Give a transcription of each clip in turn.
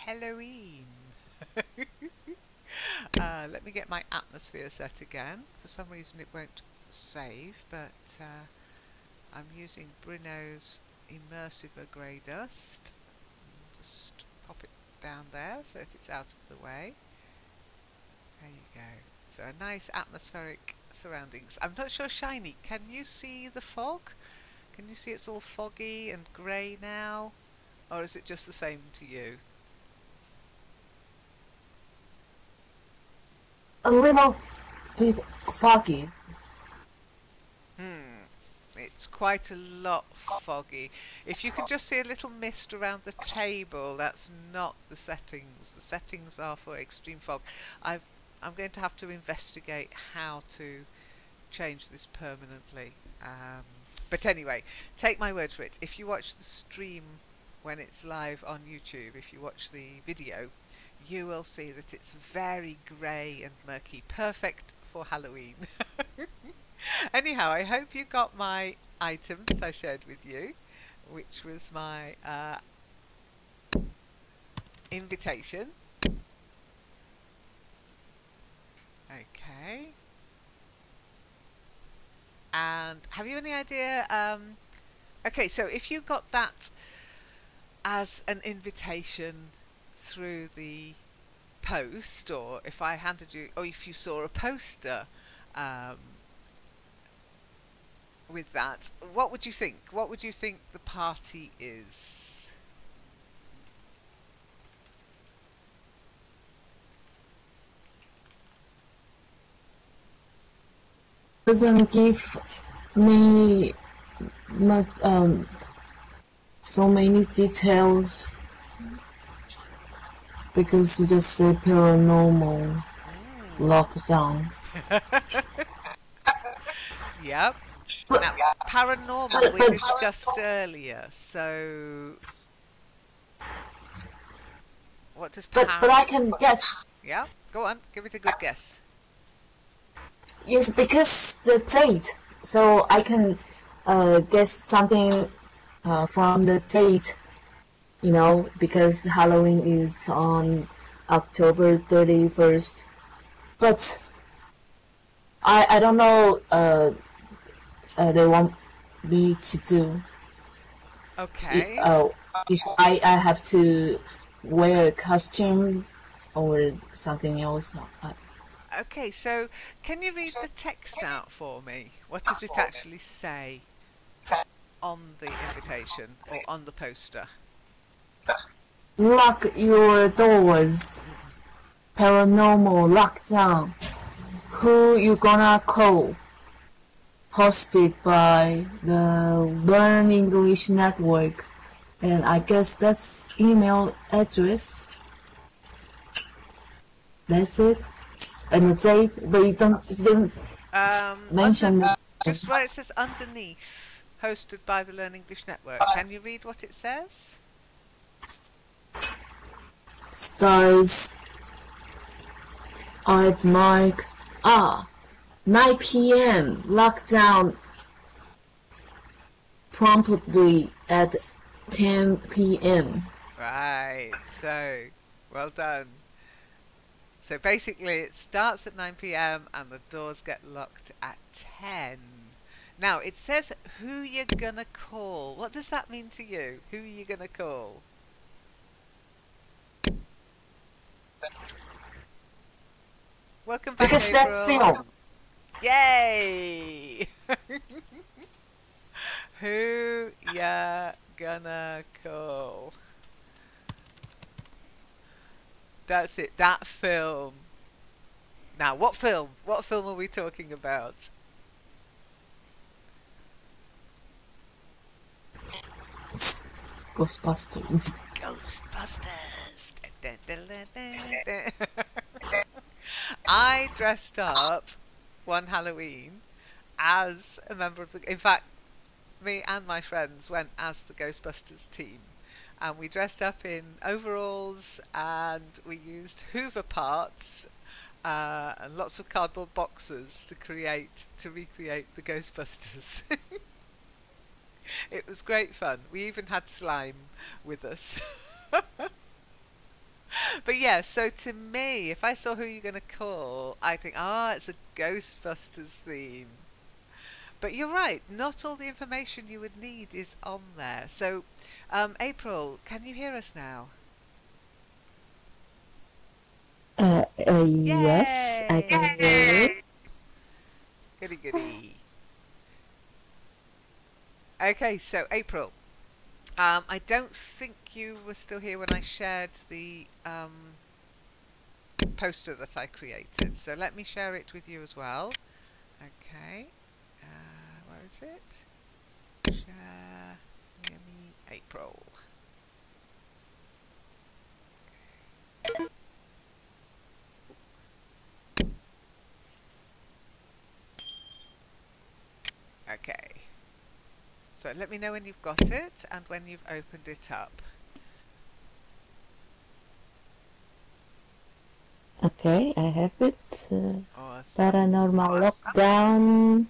Halloween. Let me get my atmosphere set again. For some reason it won't save, but I'm using Brino's immersive grey dust. Just pop it down there so that it's out of the way. There you go. So a nice atmospheric surroundings. I'm not sure, Shiny, can you see the fog? Can you see it's all foggy and grey now? Or is it just the same to you? A little bit foggy. It's quite a lot foggy. If you can just see a little mist around the table, that's not the settings. The settings are for extreme fog. I'm going to have to investigate how to change this permanently. But anyway, take my word for it. If you watch the stream when it's live on YouTube, if you watch the video, you will see that it's very grey and murky. Perfect for Halloween. Anyhow, I hope you got my item that I shared with you, which was my invitation. Okay. And have you any idea? Okay, so if you got that as an invitation through the post, or if I handed you, or if you saw a poster with that, what would you think? What would you think the party is? Doesn't give me much, so many details because you just say paranormal lockdown. Yep. Now, paranormal we discussed earlier, so what does But I can guess. Yeah, go on, give it a good guess. Yes, because the date, so I can guess something from the date, you know, because Halloween is on October 31st. But I don't know they want me to do. Okay. If I have to wear a costume or something else. Okay, so can you read the text out for me? What does it actually say on the invitation or on the poster? Lock your doors. Paranormal lockdown. Who you gonna call? Hosted by the Learn English Network. And I guess that's email address. That's it. And the date, but you didn't mention it. Just where it says underneath, hosted by the Learn English Network. Can you read what it says? Stars at Mark. 9 p.m. Lockdown promptly at 10 p.m. Right, so well done. So basically it starts at 9 p.m. and the doors get locked at 10. Now it says who you're gonna call. What does that mean to you? Who are you gonna call? Welcome back, Because April. that's film. Yay! Who ya gonna call? That's it, that film. Now, what film? What film are we talking about? Ghostbusters. Ghostbusters. Dun, dun, dun, dun, dun. I dressed up one Halloween as a member of the... In fact, me and my friends went as the Ghostbusters team. And we dressed up in overalls and we used Hoover parts and lots of cardboard boxes to recreate the Ghostbusters. It was great fun. We even had slime with us. But yeah, so to me, if I saw Who You Gonna Call, I think, it's a Ghostbusters theme. But you're right, not all the information you would need is on there. So, April, can you hear us now? Yes, I Yay! can hear you. Goody goody. Okay, so April, I don't think you were still here when I shared the poster that I created. So let me share it with you as well. Okay, where is it? Share near me, April. Okay, so let me know when you've got it and when you've opened it up. Okay, I have it. Awesome. Paranormal Lockdown.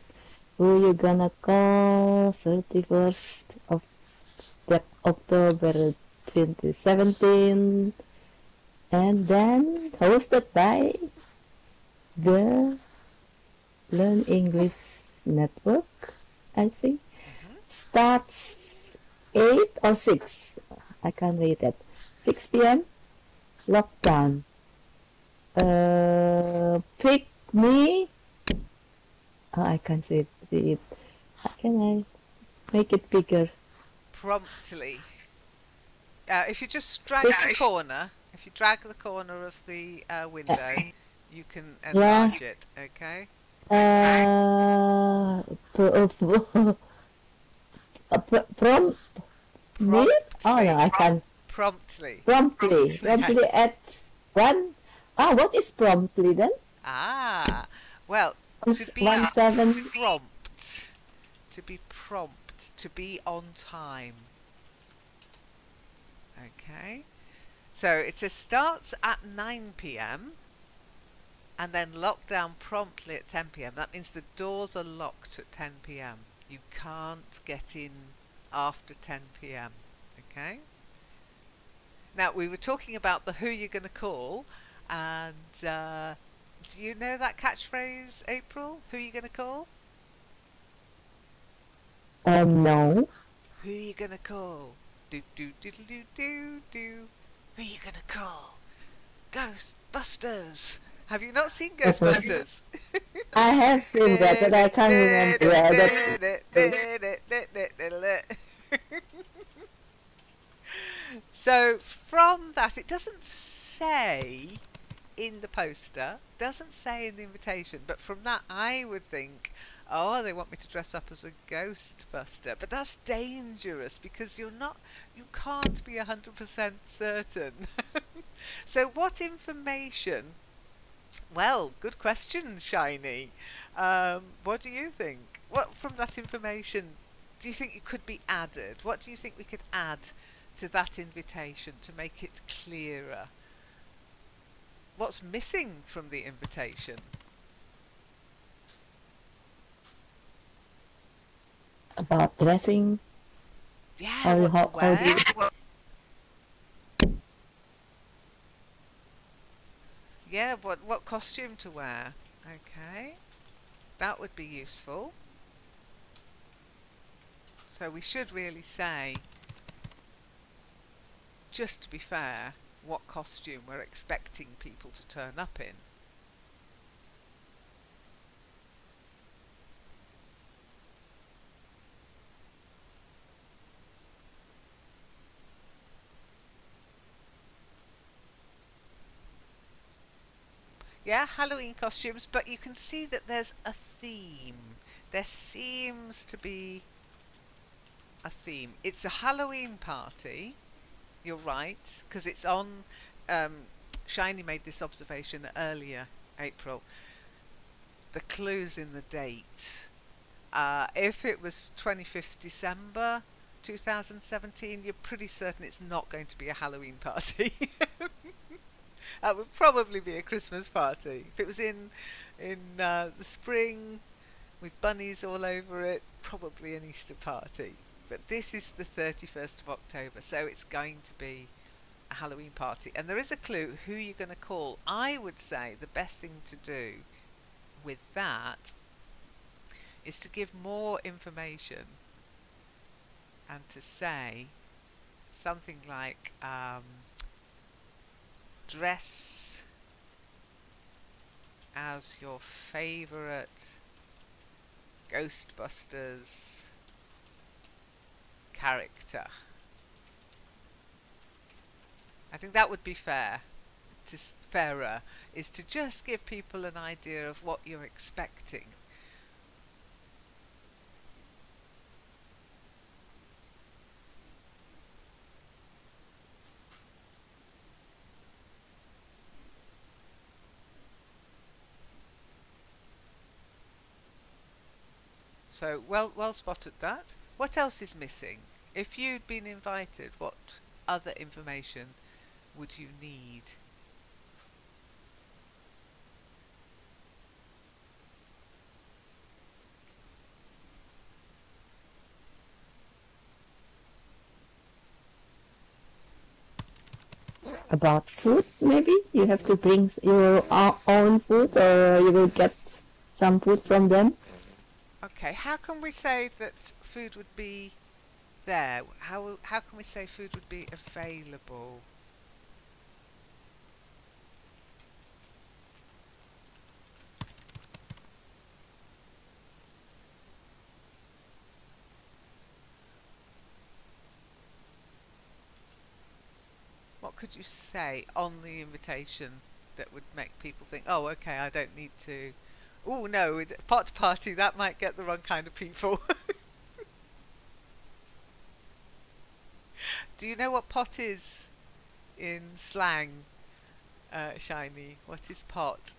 Who you gonna call? 31st of October 2017. And then hosted by the Learn English Network, I think. Mm-hmm. Starts 8 or 6. I can't read it. 6 p.m. Lockdown. Pick me. Oh, I can't see it. How can I make it bigger? Promptly. If you just drag the corner, if you drag the corner of the window, you can Yeah. enlarge it. Okay. From me? Oh no, I Promptly. can't. Promptly. Promptly Yes. at one. What is promptly then? Well, to be 17. prompt, to be prompt, to be on time. Okay. So it says starts at 9 p.m. and then lockdown promptly at 10 p.m. That means the doors are locked at 10 p.m. You can't get in after 10 p.m. Okay? Now, we were talking about the Who You're Gonna Call, and do you know that catchphrase, April? Who you gonna call? No. Who you gonna call? Do do do do do do. Who you gonna call? Ghostbusters. Have you not seen Ghostbusters? I have seen that, but I can't remember. So from that, it doesn't say in the poster, doesn't say in the invitation, but from that I would think, oh, they want me to dress up as a Ghostbuster. But that's dangerous because you can't be 100% certain. So what information? Well, good question, Shiny. What do you think? What from that information do you think it could be added? What do you think we could add to that invitation to make it clearer? What's missing from the invitation? About dressing. Yeah, what to wear? Yeah, what costume to wear? Okay, that would be useful. So we should really say, just to be fair, what costume we're expecting people to turn up in. Yeah, Halloween costumes, but you can see that there's a theme. There seems to be a theme. It's a Halloween party. You're right, because it's on. Shiny made this observation earlier, April. The clue's in the date. If it was 25th December 2017, you're pretty certain it's not going to be a Halloween party. That would probably be a Christmas party. If it was in the spring with bunnies all over it, probably an Easter party. But this is the 31st of October, so it's going to be a Halloween party, and there is a clue who you're going to call. I would say the best thing to do with that is to give more information and to say something like dress as your favourite Ghostbusters character. I think that would be fair. Fairer is to just give people an idea of what you're expecting. So well spotted that. What else is missing? If you'd been invited, what other information would you need? About food, maybe? You have to bring your own food, or you will get some food from them. Okay, how can we say that food would be there? How can we say food would be available? What could you say on the invitation that would make people think, oh, okay, I don't need to... Oh, no, pot party, that might get the wrong kind of people. Do you know what pot is in slang, Shiny? What is pot?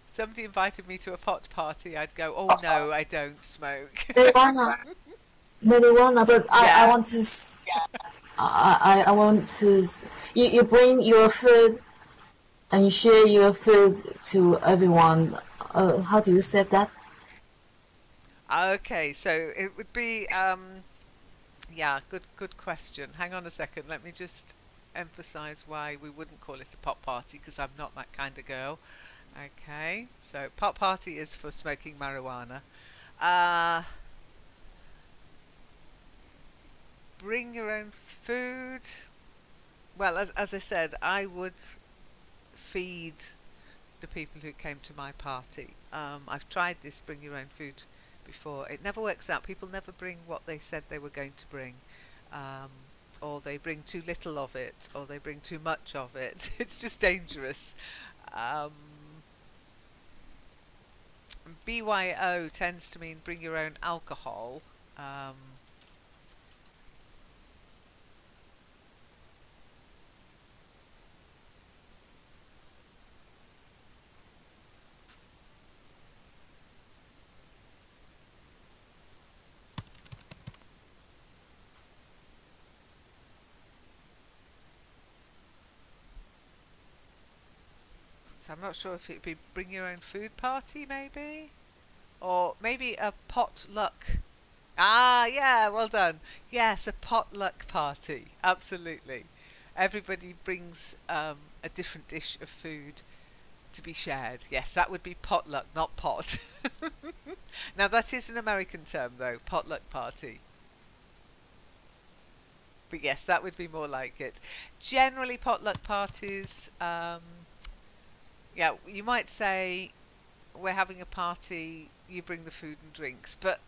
If somebody invited me to a pot party, I'd go, oh, no, I don't smoke. Marijuana, marijuana, but I Yeah. want to, I want to, you bring your food and you share your food to everyone. How do you say that? Okay, so it would be, yeah, good question. Hang on a second, let me just emphasize why we wouldn't call it a pot party, because I'm not that kind of girl. Okay, so pot party is for smoking marijuana. Bring your own food. Well, as I said, I would feed the people who came to my party. I've tried this bring your own food before. It never works out. People never bring what they said they were going to bring. Or they bring too little of it, or they bring too much of it. It's just dangerous. BYO tends to mean bring your own alcohol. So I'm not sure if it'd be bring your own food party, maybe? Or maybe a potluck. Ah, yeah, well done. Yes, a potluck party. Absolutely. Everybody brings a different dish of food to be shared. Yes, that would be potluck, not pot. Now, that is an American term, though, potluck party. But yes, that would be more like it. Generally, potluck parties, yeah, you might say we're having a party, you bring the food and drinks, but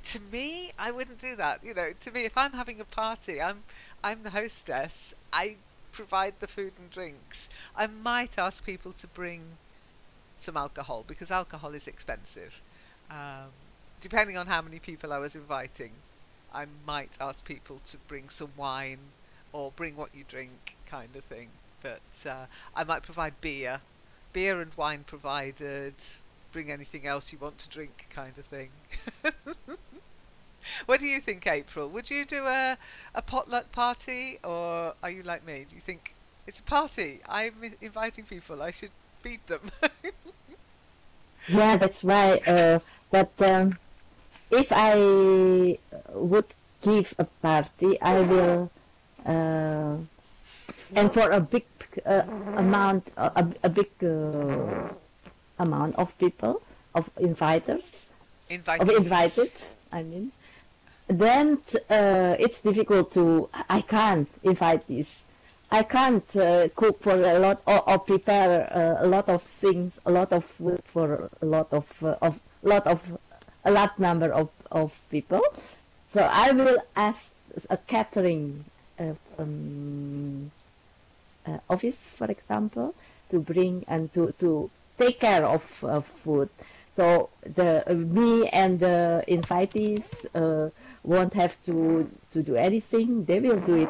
to me, I wouldn't do that. You know, to me, if I'm having a party, I'm the hostess. I provide the food and drinks. I might ask people to bring some alcohol because alcohol is expensive. Depending on how many people I was inviting, I might ask people to bring some wine or bring what you drink, kind of thing. But I might provide beer and wine provided. Bring anything else you want to drink, kind of thing. What do you think, April? Would you do a potluck party, or are you like me? Do you think it's a party? I'm inviting people. I should feed them. Yeah, that's right. But if I would give a party, I will Uh, and for a big amount, a big amount of people, of inviters, of invited, Invitees. I mean, then it's difficult to. I can't invite this. I can't cook for a lot or prepare a lot of things, a lot of food for a lot of a large number of people. So I will ask a catering office, for example, to bring and to take care of food. So the me and the invitees won't have to do anything. They will do it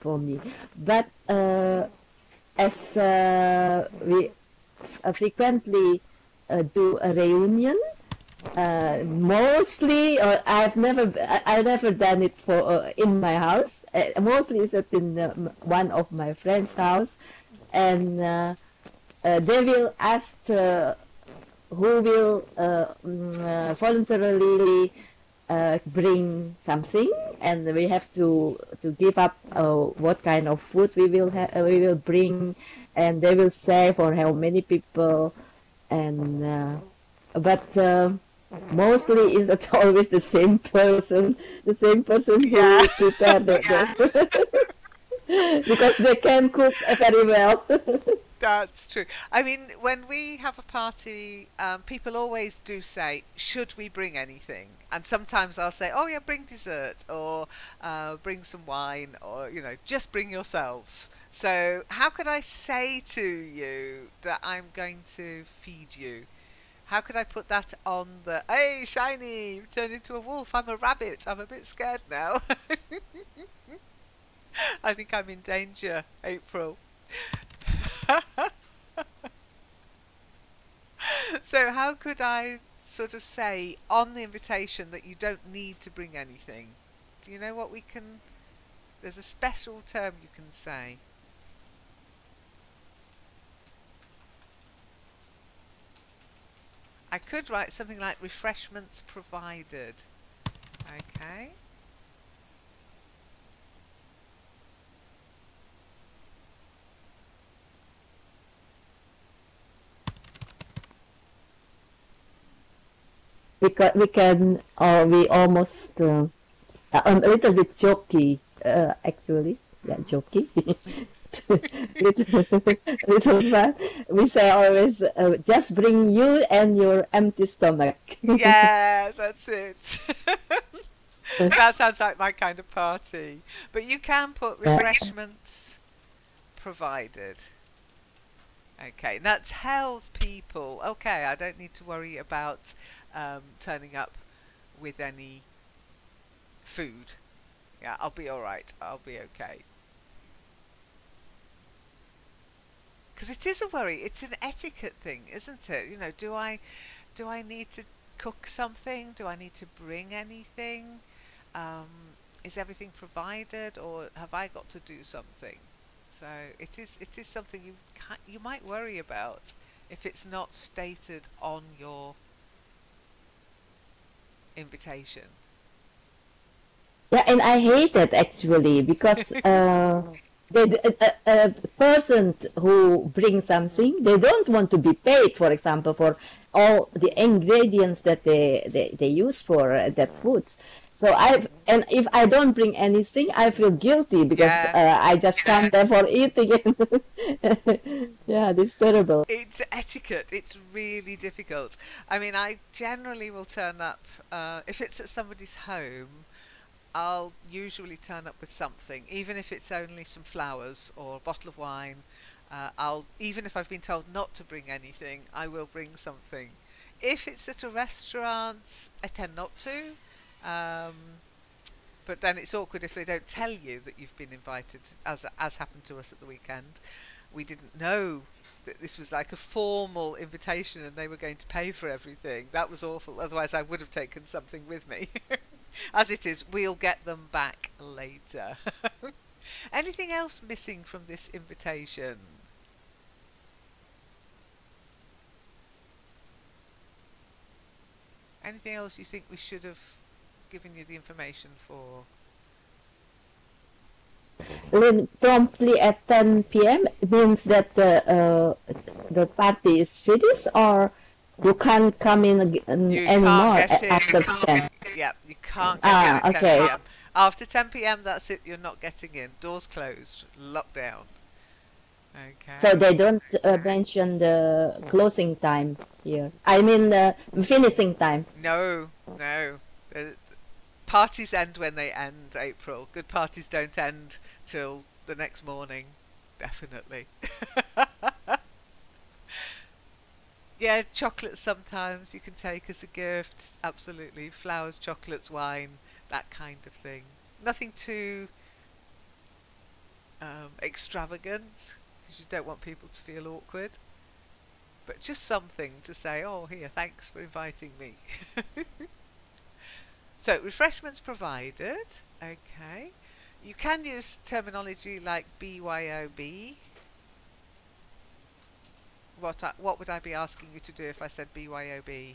for me. But as we frequently do a reunion, mostly I never done it for in my house. Mostly it's at in one of my friend's house, and they will ask who will voluntarily bring something, and we have to give up what kind of food we will bring, and they will say for how many people, and but mostly is it always the same person Yeah. who prepared because they can cook very well. That's true. I mean, when we have a party, people always do say, "Should we bring anything?" And sometimes I'll say, "Oh yeah, bring dessert, or bring some wine, or just bring yourselves." So, how could I say to you that I'm going to feed you? How could I put that on the? Hey, Shiny, you've turned into a wolf. I'm a rabbit. I'm a bit scared now. I think I'm in danger, April. So how could I sort of say on the invitation that you don't need to bring anything? Do you know what we can? There's a special term you can say. I could write something like refreshments provided. Okay. We can or we almost a little bit jokey actually, yeah, jokey. little, little fun. We say always, just bring you and your empty stomach. Yeah, that's it. That sounds like my kind of party. But you can put refreshments provided. Okay, and that tells people, okay, I don't need to worry about turning up with any food. Yeah, I'll be all right. I'll be okay. Because it is a worry. It's an etiquette thing, isn't it? Do I need to cook something? Do I need to bring anything? Um, is everything provided, or have I got to do something? So it is something you might worry about if it's not stated on your invitation. Yeah, and I hate it actually because a person who brings something, they don't want to be paid, for example, for all the ingredients that they use for that food. So and if I don't bring anything, I feel guilty because Yeah, I just come there for eating. Yeah, this is terrible. it's etiquette. It's really difficult. I mean, I generally will turn up if it's at somebody's home. I'll usually turn up with something, even if it's only some flowers or a bottle of wine. I'll even if I've been told not to bring anything, I will bring something. If it's at a restaurant, I tend not to. Um, but then it's awkward if they don't tell you that you've been invited, as happened to us at the weekend. We didn't know that this was like a formal invitation and they were going to pay for everything. That was awful. Otherwise, I would have taken something with me. As it is, we'll get them back later. Anything else missing from this invitation? Anything else you think we should have given you the information for? Then promptly at 10 p.m. means that the party is finished, or you can't come in You can't anymore get in. after 10. Yep, you can't get in Ah, at 10 okay. p.m. After 10 p.m., that's it. You're not getting in. Doors closed. Lockdown. So Okay. they don't mention the closing time here. I mean, finishing time. No, no. Parties end when they end, April. Good parties don't end till the next morning. Definitely. Yeah, chocolates sometimes you can take as a gift. Absolutely. Flowers, chocolates, wine, that kind of thing. Nothing too extravagant because you don't want people to feel awkward. But just something to say, oh, here, thanks for inviting me. So, refreshments provided. Okay. You can use terminology like BYOB. What would I be asking you to do if I said BYOB?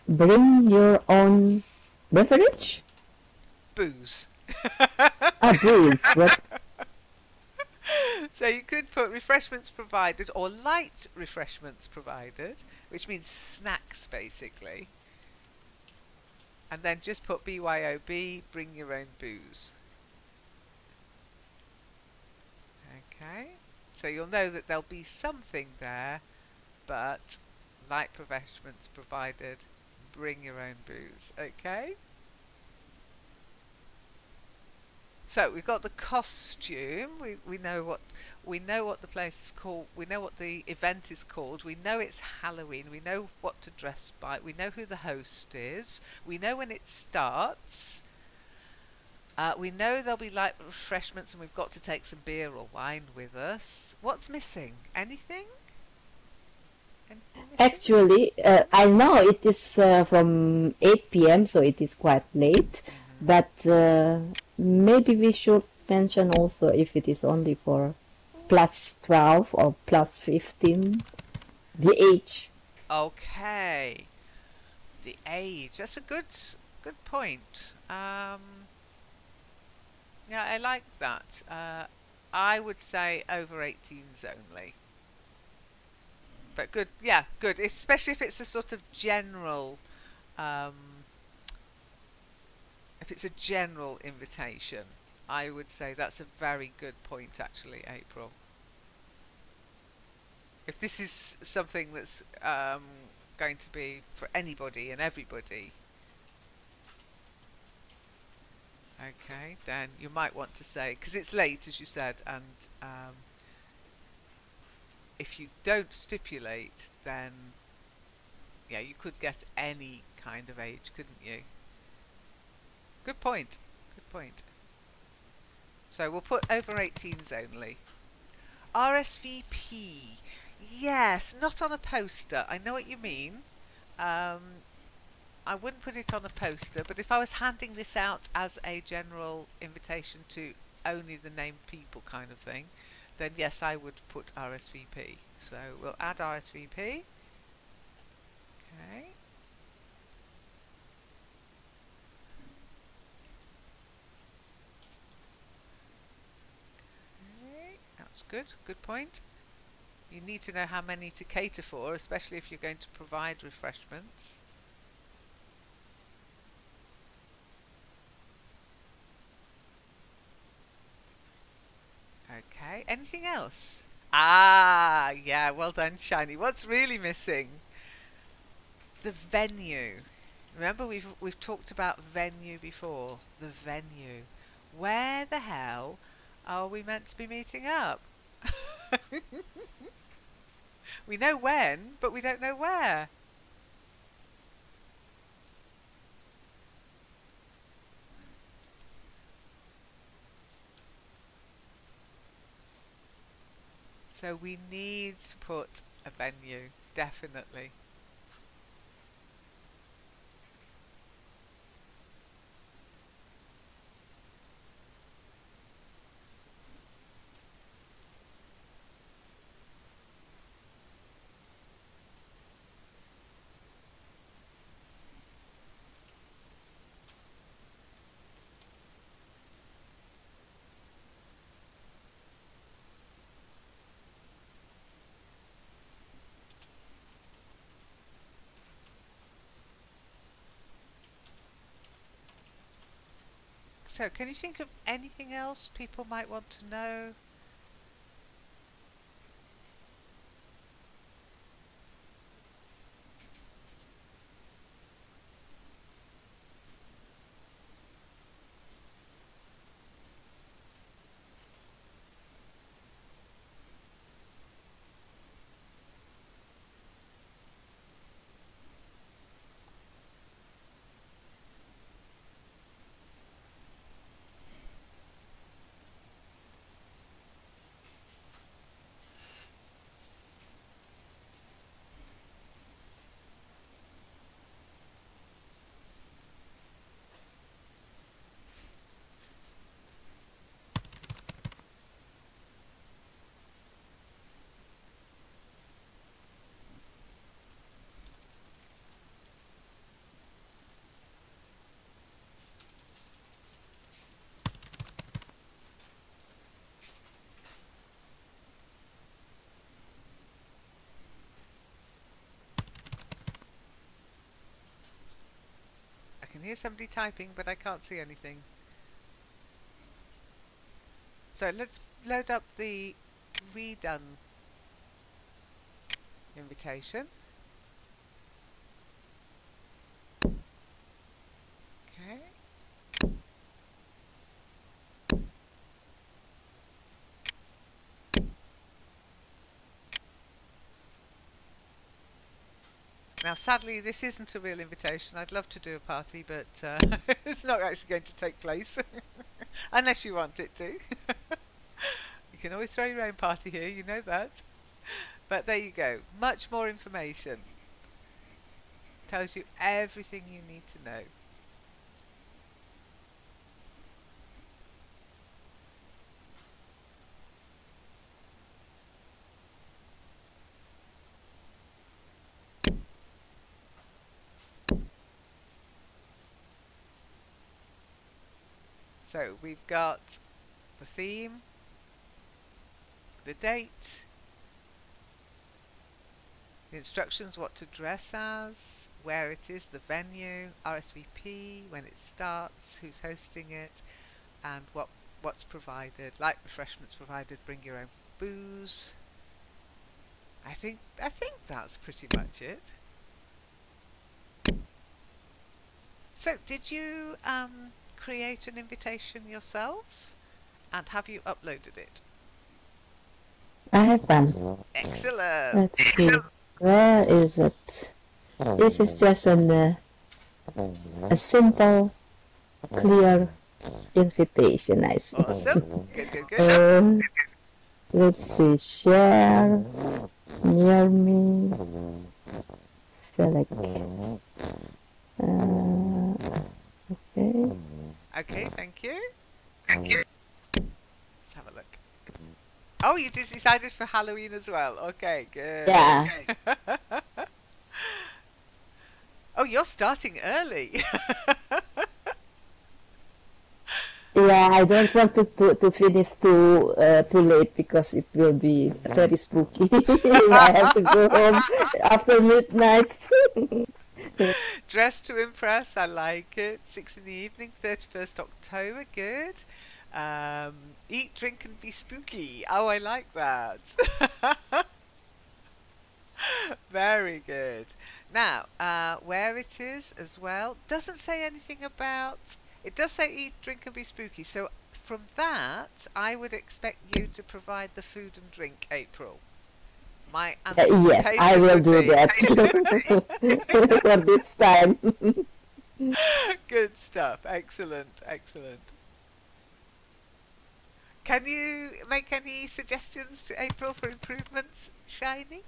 Bring your own beverage? Booze. Ah, booze. What? So you could put refreshments provided or light refreshments provided, which means snacks basically. And then just put BYOB, bring your own booze. Okay. So you'll know that there'll be something there, but light refreshments provided, bring your own booze. Okay. So we've got the costume. We know what the place is called. We know what the event is called. We know it's Halloween. We know what to dress by. We know who the host is. We know when it starts. We know there'll be light refreshments, and we've got to take some beer or wine with us. What's missing? Anything? Anything missing? Actually, I know it is from 8 p.m., so it is quite late. But maybe we should mention also if it is only for plus 12 or plus 15, the age. Okay. The age. That's a good point. Yeah, I like that. I would say over 18s only. But good, yeah, good. Especially if it's a sort of general, um, if it's a general invitation, I would say that's a very good point, actually, April. If this is something that's going to be for anybody and everybody, okay, then you might want to say, because it's late, as you said, and if you don't stipulate, then yeah, you could get any kind of age, couldn't you? Good point. Good point. So we'll put over 18s only. RSVP. Yes, not on a poster. I know what you mean. I wouldn't put it on a poster, but if I was handing this out as a general invitation to only the named people kind of thing, then yes, I would put RSVP. So we'll add RSVP. Okay. Okay, that's good. Good point. You need to know how many to cater for, especially if you're going to provide refreshments. Okay, anything else? Ah, yeah, well done, Shiny. What's really missing? The venue. Remember we've talked about venue before. The venue. Where the hell are we meant to be meeting up? We know when, but we don't know where. So we need to put a venue, definitely. So, can you think of anything else people might want to know? I can hear somebody typing, but I can't see anything. So let's load up the redone invitation. Okay. Now, sadly, this isn't a real invitation. I'd love to do a party, but it's not actually going to take place. Unless you want it to. You can always throw your own party here, you know that. But there you go. Much more information. Tells you everything you need to know. So we've got the theme, the date, the instructions what to dress as, where it is, the venue, RSVP, when it starts, who's hosting it, and what's provided. Light refreshments provided, bring your own booze. I think that's pretty much it. So did you create an invitation yourselves, and have you uploaded it? I have one. Excellent. Let's see. Where is it? This is just a simple, clear invitation, I see. Awesome. Good. Let's see. Share. Near me. Select. Okay. Okay, thank you. Let's have a look. Oh, you just decided for Halloween as well. Okay, good. Yeah. Okay. Oh, you're starting early. Yeah, I don't want to finish too late because it will be very spooky. I have to go home after midnight. Dress to impress, I like it. 6 in the evening, 31st October, good. Eat, drink and be spooky. Oh, I like that. Very good. Now, where it is as well, doesn't say anything about, it does say eat, drink and be spooky. So from that, I would expect you to provide the food and drink, April. My anticipation Yes, I will do that for this time. Good stuff. Excellent. Can you make any suggestions to April for improvements, Shiny?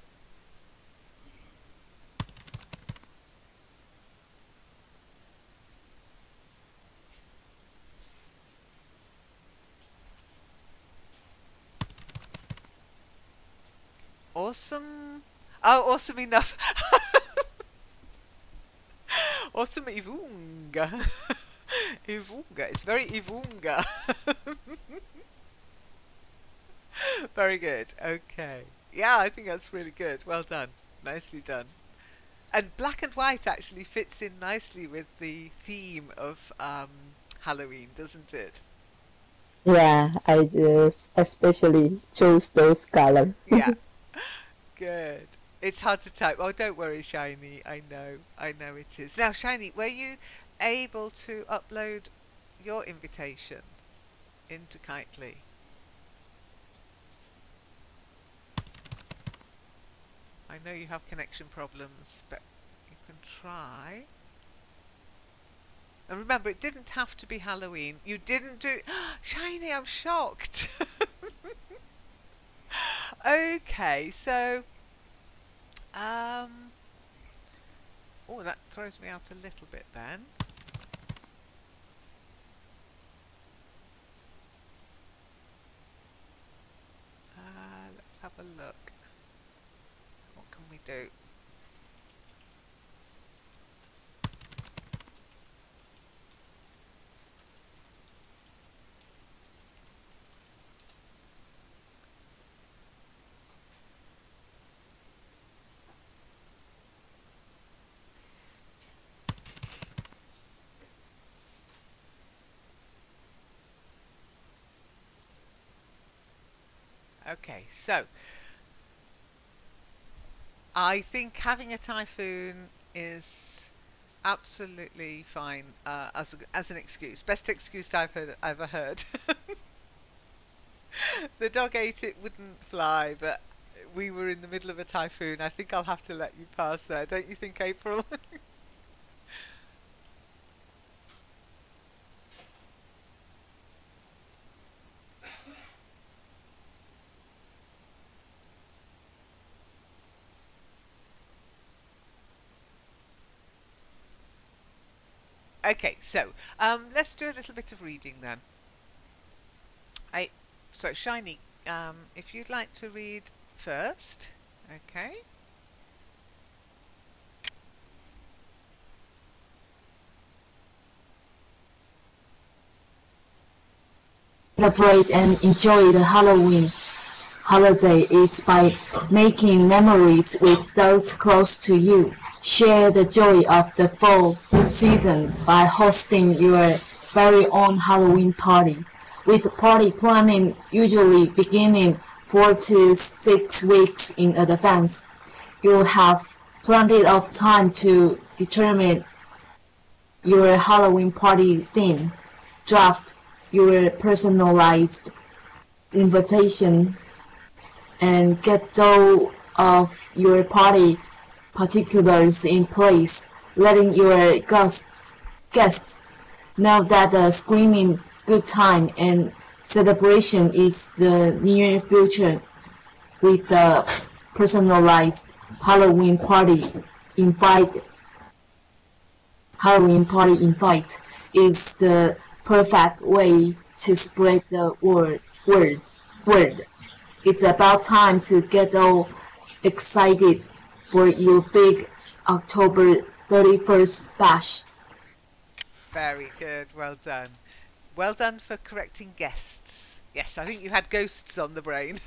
Awesome. Oh, awesome enough. Awesome Ivunga. Ivunga. It's very Ivunga. Very good. Okay. Yeah, I think that's really good. Well done. Nicely done. And black and white actually fits in nicely with the theme of Halloween, doesn't it? Yeah, I just especially chose those color. Yeah, good. It's hard to type. Oh, don't worry, Shiny. I know it is. Now, Shiny, were you able to upload your invitation into Kitely? I know you have connection problems, but you can try. And remember, it didn't have to be Halloween. You didn't do... Shiny, I'm shocked. Okay, so... Oh, that throws me out a little bit then. Let's have a look. What can we do? Okay, so I think having a typhoon is absolutely fine as an excuse. Best excuse I've ever heard. The dog ate it wouldn't fly, but we were in the middle of a typhoon. I think I'll have to let you pass there, don't you think, April? Okay, so let's do a little bit of reading then. So Shiny, if you'd like to read first, okay. Celebrate and enjoy the Halloween holiday is by making memories with those close to you. Share the joy of the fall season by hosting your very own Halloween party, with party planning usually beginning 4 to 6 weeks in advance. You'll have plenty of time to determine your Halloween party theme, draft your personalized invitation, and get all of your party particulars in place, letting your guests know that the screaming good time and celebration is the near future with the personalized Halloween party invite. Halloween party invite is the perfect way to spread the word. It's about time to get all excited for your big October 31st bash. Very good, well done. Well done for correcting guests. Yes, I think you had ghosts on the brain.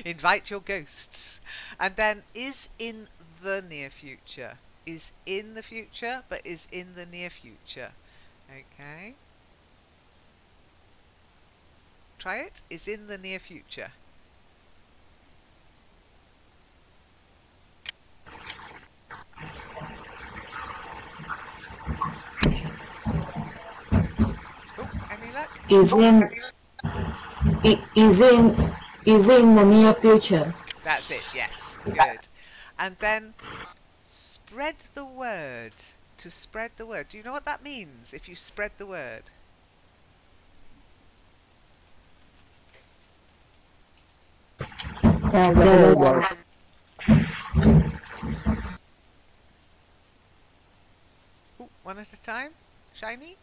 Invite your ghosts. And then is in the near future. Is in the future, but is in the near future. Okay. Try it. Is in the near future. Oh, any luck? Is in is in the near future. That's it, yes. Good. And then spread the word. To spread the word. Do you know what that means if you spread the word? Yeah, the whole world. Ooh, one at a time. Shiny?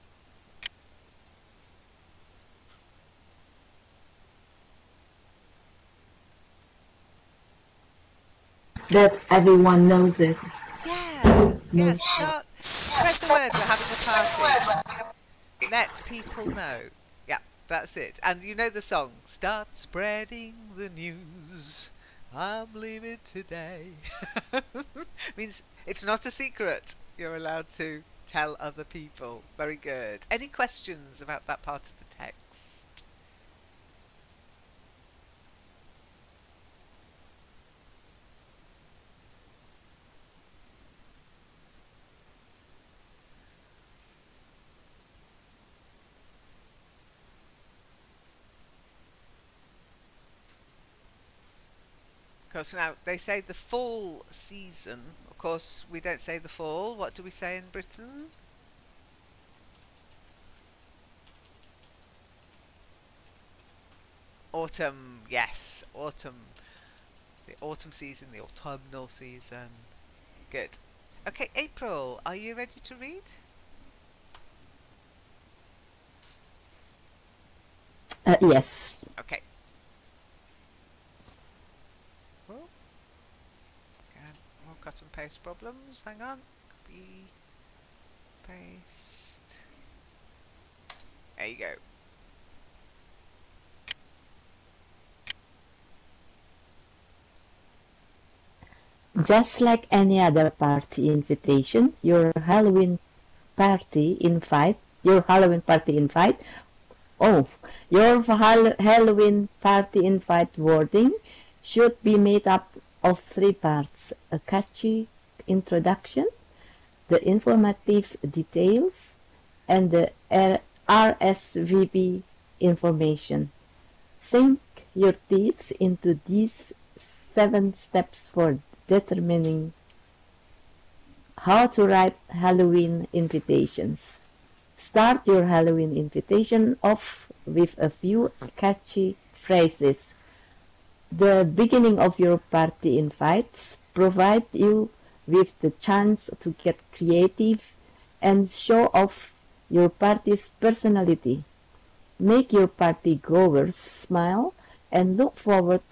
That everyone knows it. Yeah. Yeah, spread the word. We're having a party. Let people know. Yeah, that's it. And you know the song. Start spreading the news. I'm leaving today. Means it's not a secret. You're allowed to tell other people. Very good. Any questions about that part of the text? Of course, now they say the fall season. Of course, we don't say the fall. What do we say in Britain? Autumn, yes, autumn. The autumn season, the autumnal season. Good. Okay, April, are you ready to read? Yes. Okay. Oh, again, more cut and paste problems. Hang on. Copy, paste. There you go. Just like any other party invitation, your Halloween party invite, your Halloween party invite, oh, your Halloween party invite wording should be made up of 3 parts: a catchy introduction, the informative details, and the RSVP information. Sink your teeth into these 7 steps for determining how to write Halloween invitations. Start your Halloween invitation off with a few catchy phrases. The beginning of your party invites provide you with the chance to get creative and show off your party's personality. Make your party goers smile and look forward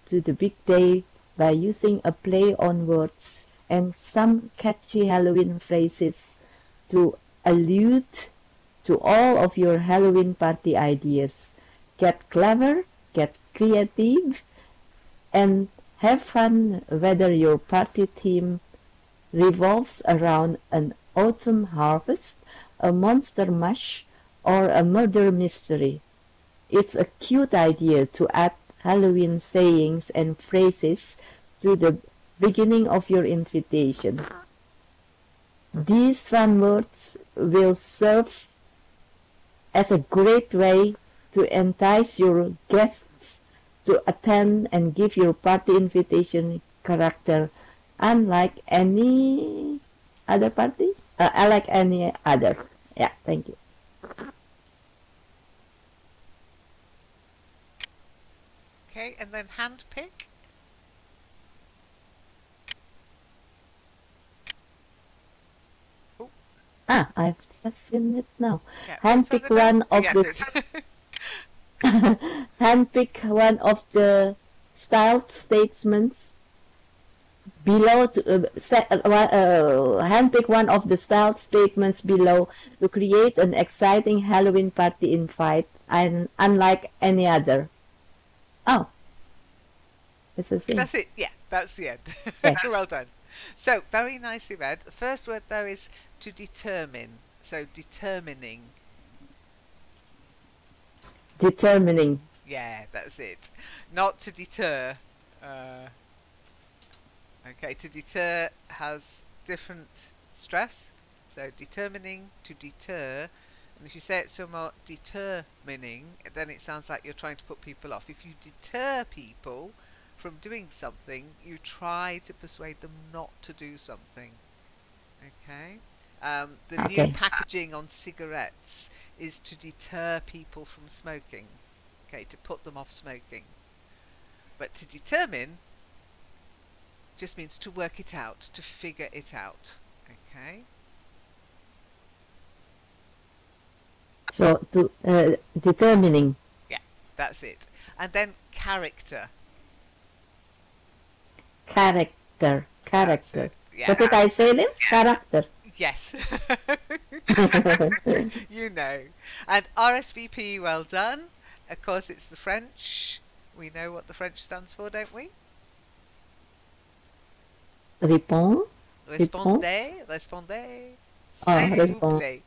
to the big day by using a play on words and some catchy Halloween phrases to allude to all of your Halloween party ideas. Get clever, get creative, and have fun whether your party theme revolves around an autumn harvest, a monster mash, or a murder mystery. It's a cute idea to add Halloween sayings and phrases to the beginning of your invitation. These fun words will serve as a great way to entice your guests to attend and give your party invitation character unlike any other party. Unlike any other. Yeah, thank you. Okay, and then handpick. I've just seen it now. Yeah, Handpick one of handpick one of the styled statements below. Handpick one of the styled statements below to create an exciting Halloween party invite, and unlike any other. Oh, it's the same. That's it. Yeah, that's the end. Yes. Well done. So, very nicely read. The first word, though, is to determine. So, determining. Determining. Yeah, that's it. Not to deter. Okay, to deter has different stress. So, determining, to deter. And if you say it somewhat determining, then it sounds like you're trying to put people off. If you deter people from doing something, you try to persuade them not to do something. Okay? The new packaging on cigarettes is to deter people from smoking. Okay, to put them off smoking. But to determine just means to work it out, to figure it out. Okay? So, to determining. Yeah, that's it. And then character. Character. Yeah. What did I say then? Character. Yes. You know. And RSVP, well done. Of course, it's the French. We know what the French stands for, don't we? Répond. Répondez. S'il vous Respond. plaît.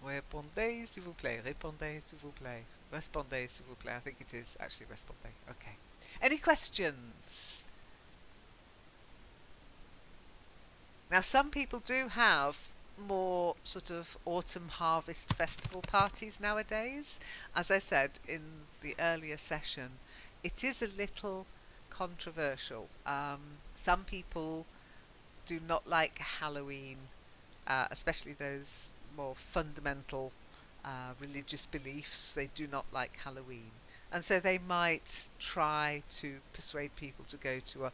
Répondez, s'il vous plaît. Répondez, s'il vous plaît. Respondez, s'il vous plaît. I think it is actually respondez. Okay. Any questions? Now, some people do have more sort of autumn harvest festival parties nowadays. As I said in the earlier session, it is a little controversial. Some people do not like Halloween, especially those more fundamental religious beliefs. They do not like Halloween. And so they might try to persuade people to go to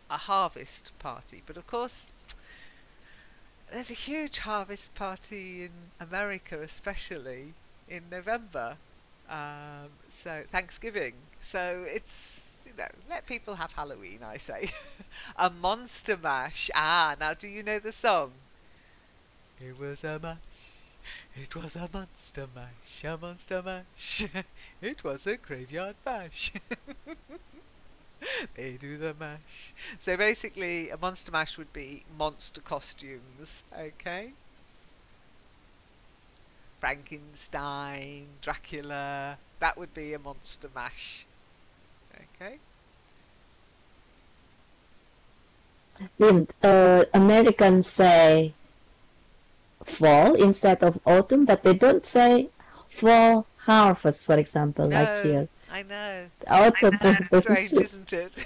a harvest party. But of course, there's a huge harvest party in America, especially in November. So Thanksgiving. So it's, let people have Halloween, I say. A monster mash. Ah, now do you know the song? It was a mash. It was a monster mash. A monster mash. It was a graveyard mash. They do the mash. So basically, a monster mash would be monster costumes, okay? Frankenstein, Dracula, that would be a monster mash, okay? Lynn, Americans say fall instead of autumn, but they don't say fall harvest, for example, like here. I know. Autumn. Strange, isn't it?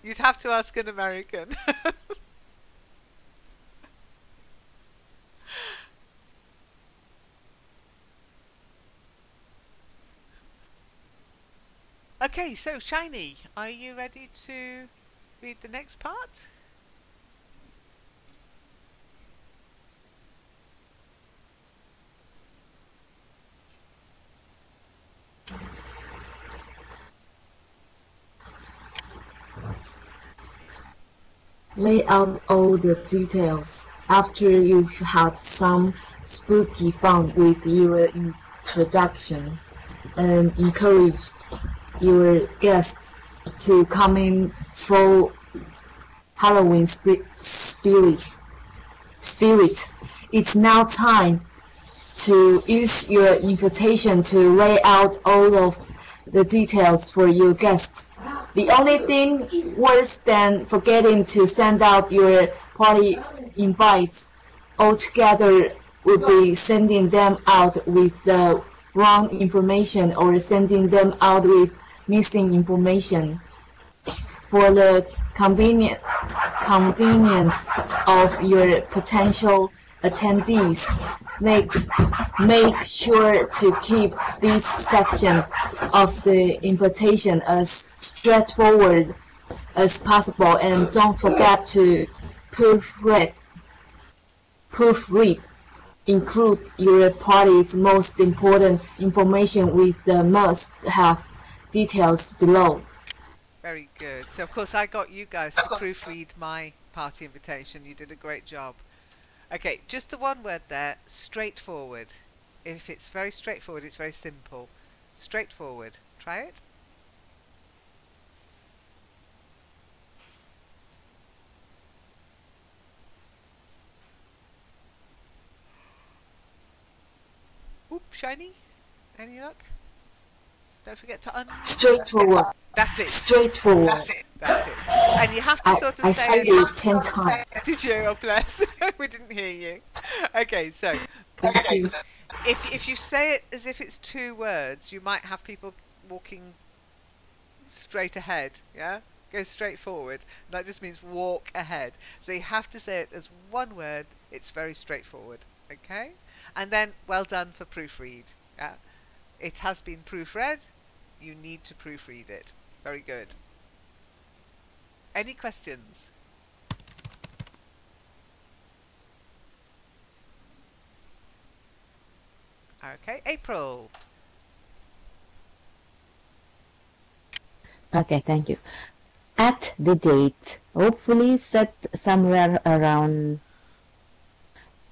You'd have to ask an American. Okay, so Shiny, are you ready to read the next part? Lay out all the details after you've had some spooky fun with your introduction, and encourage your guests to come in full Halloween spirit. It's now time to use your invitation to lay out all of the details for your guests. The only thing worse than forgetting to send out your party invites altogether would be sending them out with the wrong information or sending them out with missing information. For the convenience of your potential attendees, make sure to keep this section of the invitation as straightforward as possible, and don't forget to proofread. Include your party's most important information with the must-have details below. Very good. So, of course, I got you guys to proofread my party invitation. You did a great job. Okay, just the one word there, straightforward. If it's very straightforward, it's very simple. Straightforward. Try it. Oop, Shiny? Any luck? Don't forget to Straightforward. That's it. Straightforward. That's it. That's it. And you have to sort of I say said it 10 times. Did you? Oh, bless. We didn't hear you. Okay, so Thank you. if you say it as if it's two words, you might have people walking straight ahead, yeah? Go straight forward. That just means walk ahead. So you have to say it as one word. It's very straightforward, okay? And then, well done for proofread. Yeah? It has been proofread. You need to proofread it. Very good. Any questions? Okay, April. Okay, thank you. At the date, hopefully set somewhere around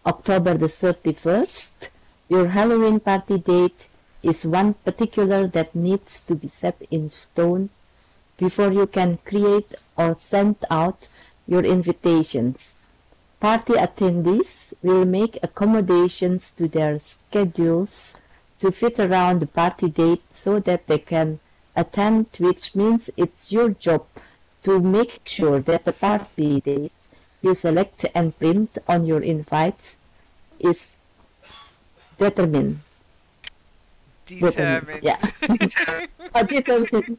October the 31st. Your Halloween party date is one particular that needs to be set in stone before you can create or send out your invitations. Party attendees will make accommodations to their schedules to fit around the party date so that they can attend, which means it's your job to make sure that the party date you select and print on your invite is determined. Determined. Yeah. Determined.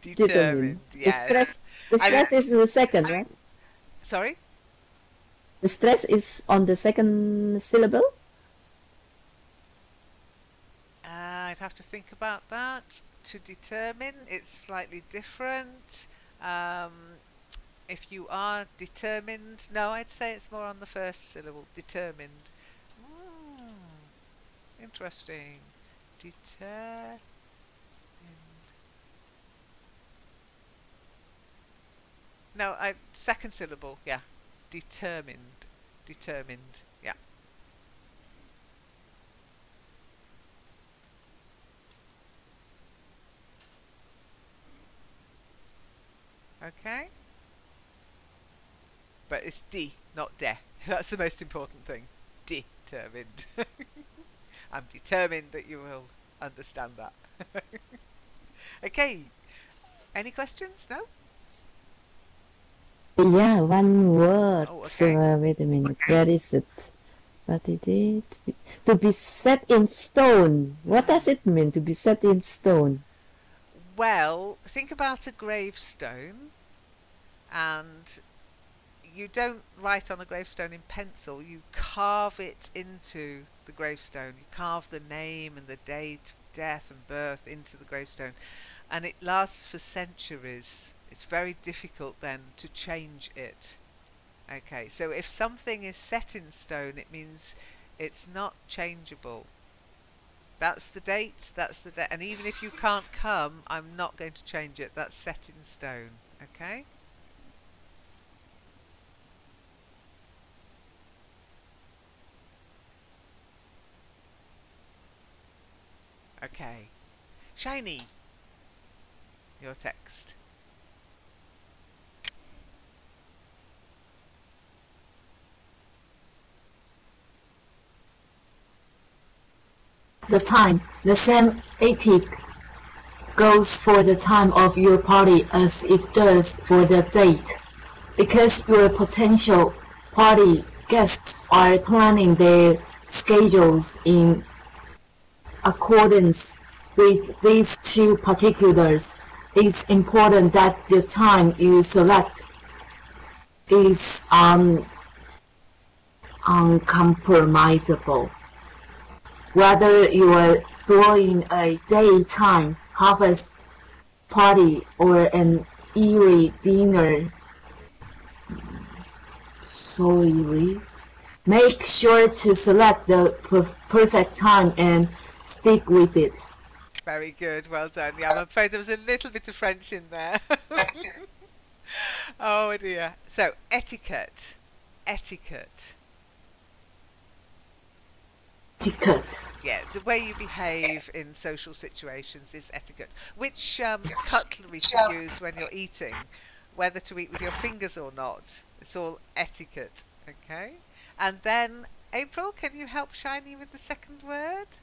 Determined, yes. The stress is the second, right? Sorry? The stress is on the second syllable? I'd have to think about that. To determine, it's slightly different. If you are determined, no, I'd say it's more on the first syllable. Determined. Interesting. Determined. No, second syllable. Yeah. Determined. Determined. Yeah. Okay. But it's D, not de. That's the most important thing. Determined. I'm determined that you will understand that. Okay. Any questions? No? Yeah, one word. Oh, okay. Wait a minute. Okay. Where is it? What it is? To be set in stone. What does it mean to be set in stone? Well, think about a gravestone, and you don't write on a gravestone in pencil. You carve it into the gravestone. You carve the name and the date of death and birth into the gravestone, and it lasts for centuries. It's very difficult then to change it. Okay, so if something is set in stone, it means it's not changeable. That's the date, and even if you can't come, I'm not going to change it. That's set in stone, okay? Okay. Shiny, your text. The time, the same ethic goes for the time of your party as it does for the date. Because your potential party guests are planning their schedules in accordance with these two particulars, it's important that the time you select is uncompromisable. Whether you are throwing a daytime harvest party or an eerie dinner, make sure to select the perfect time and stick with it. Very good, well done. Yeah, I'm afraid there was a little bit of French in there. Oh dear. So, etiquette. Etiquette. Etiquette. Yeah, the way you behave in social situations is etiquette. Which cutlery to use when you're eating, whether to eat with your fingers or not. It's all etiquette, okay? And then, April, can you help Shiny with the second word?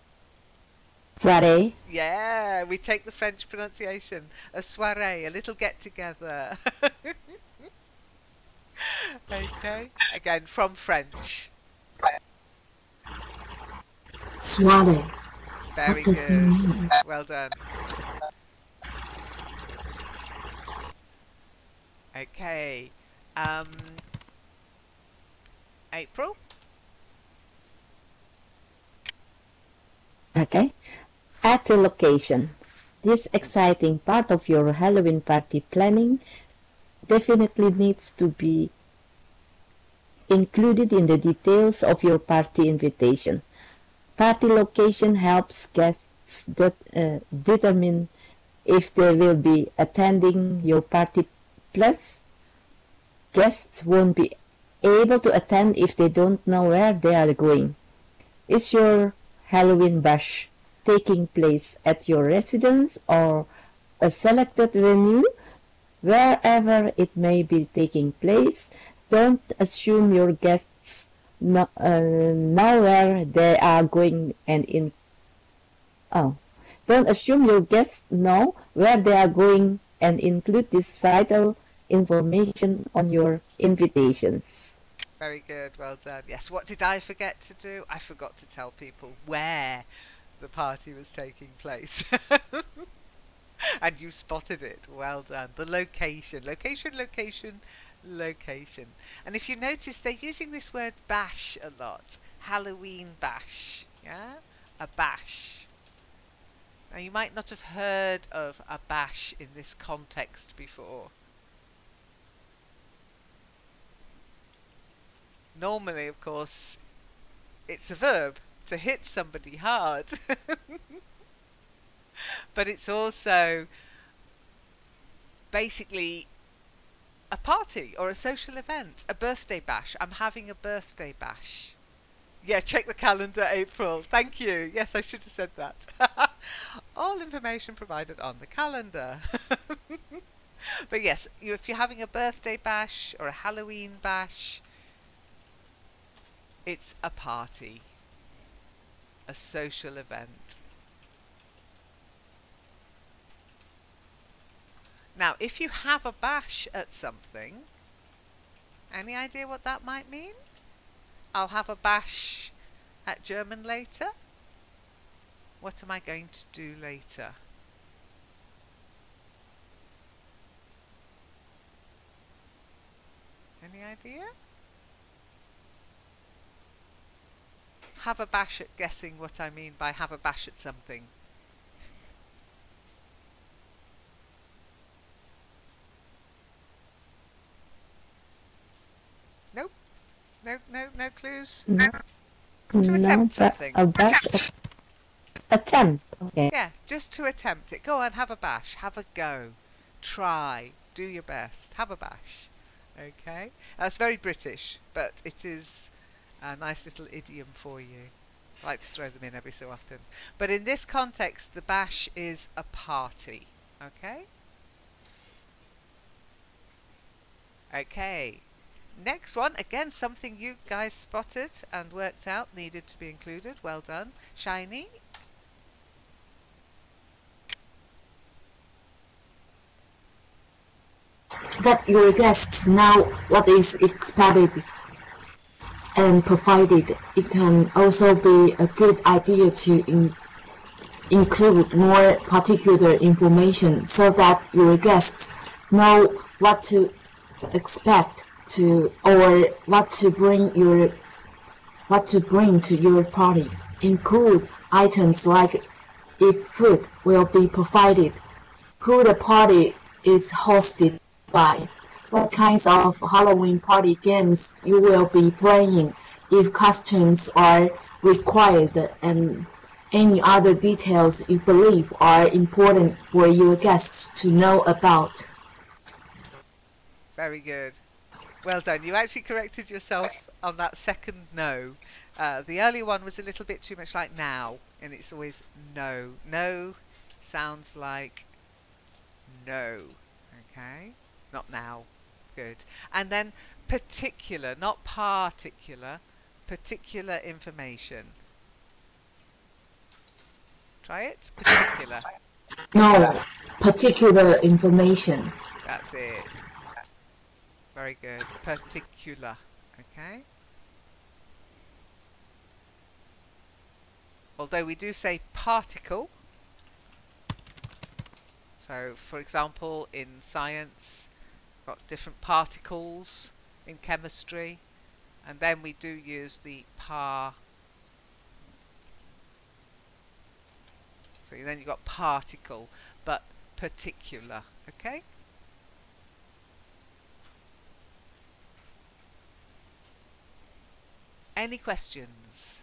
Soiree. Yeah, we take the French pronunciation. A soiree, a little get-together. Okay, again, from French. Soiree. Very good. Well done. Okay. April? Okay. At the location. This exciting part of your Halloween party planning definitely needs to be included in the details of your party invitation. Party location helps guests determine if they will be attending your party, plus guests won't be able to attend if they don't know where they are going. Is your Halloween bash taking place at your residence or a selected venue wherever it may be taking place. Don't assume your guests know where they are going and in. Oh, don't assume your guests know where they are going and include this vital information on your invitations. Very good, well done. Yes, what did I forget to do? I forgot to tell people where the party was taking place. And you spotted it. Well done. The location. Location, location, location. And if you notice, they're using this word bash a lot. Halloween bash. Yeah? A bash. Now, you might not have heard of a bash in this context before. Normally, of course, it's a verb, to hit somebody hard. But it's also basically a party or a social event, a birthday bash. I'm having a birthday bash. Yeah, check the calendar, April. Thank you. Yes, I should have said that. All information provided on the calendar. But yes, if you're having a birthday bash or a Halloween bash, it's a party, a social event. Now, if you have a bash at something, any idea what that might mean? I'll have a bash at German later. What am I going to do later? Any idea? Have a bash at guessing what I mean by have a bash at something. Nope. No clues? No, To attempt something. A bash. Attempt. Okay. Yeah, just to attempt it. Go on, have a bash. Have a go. Try. Do your best. Have a bash. Okay? That's very British, but it is a nice little idiom for you. I like to throw them in every so often. But in this context, the bash is a party. Okay? Okay. Next one, again, something you guys spotted and worked out needed to be included. Well done. Shiny. That your guests know what is expected and provided. It can also be a good idea to include more particular information so that your guests know what to expect to or what to bring to your party. Include items like if food will be provided, who the party is hosted by, what kinds of Halloween party games you will be playing, if costumes are required, and any other details you believe are important for your guests to know about. Very good. Well done. You actually corrected yourself on that second no. The earlier one was a little bit too much like now, and it's always no. No sounds like no. Okay? Not now. Good. And then particular, not particular, particular information. Try it. Particular. No, particular information. That's it. Very good. Particular. Okay? Although we do say particle. So, for example, in science, got different particles. In chemistry, and then we do use the par. So then you've got particle, but particular. Okay? Any questions?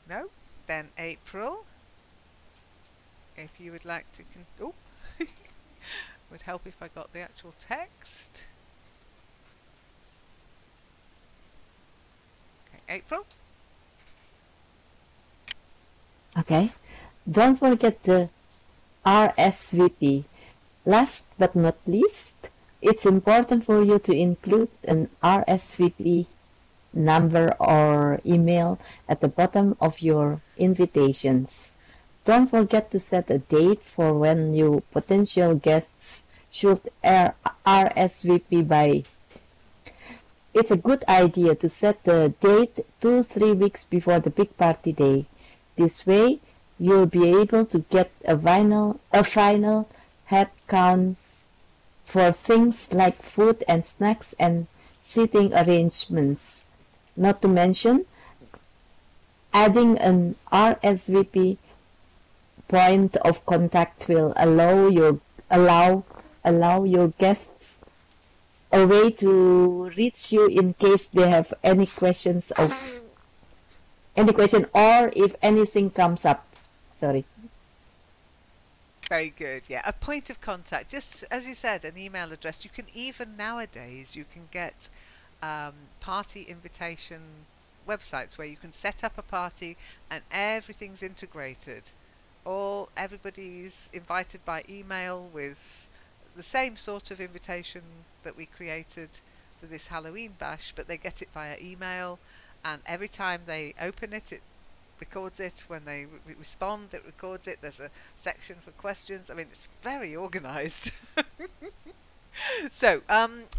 No? Then April, if you would like to would help if I got the actual text. April? Okay. Don't forget the RSVP. Last but not least, it's important for you to include an RSVP number or email at the bottom of your invitations. Don't forget to set a date for when your potential guests should RSVP by. It's a good idea to set the date 2-3 weeks before the big party day. This way, you'll be able to get a final head count for things like food and snacks and seating arrangements. Not to mention, adding an RSVP point of contact will allow your guests a way to reach you in case they have any question or if anything comes up. Sorry. Very good. Yeah, a point of contact. Just as you said, an email address. You can even nowadays you can get party invitation websites where you can set up a party and everything's integrated. Everybody's invited by email with the same sort of invitation that we created for this Halloween bash, but they get it via email, and every time they open it, it records it. When they respond, it records it. There's a section for questions. I mean, it's very organized. So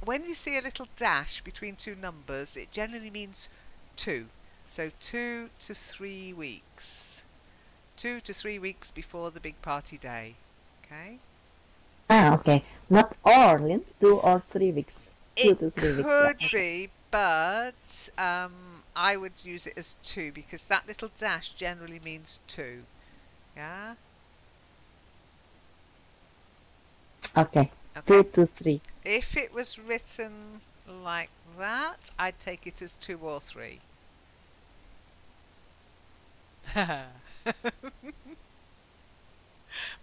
when you see a little dash between two numbers, it generally means 2. So 2 to 3 weeks. 2 to 3 weeks before the big party day. Okay? Okay. Not or, Lynn. 2 or 3 weeks. 2 to 3 weeks. It could be, but I would use it as 2 because that little dash generally means 2. Yeah? Okay. Okay. 2 to 3. If it was written like that, I'd take it as 2 or 3.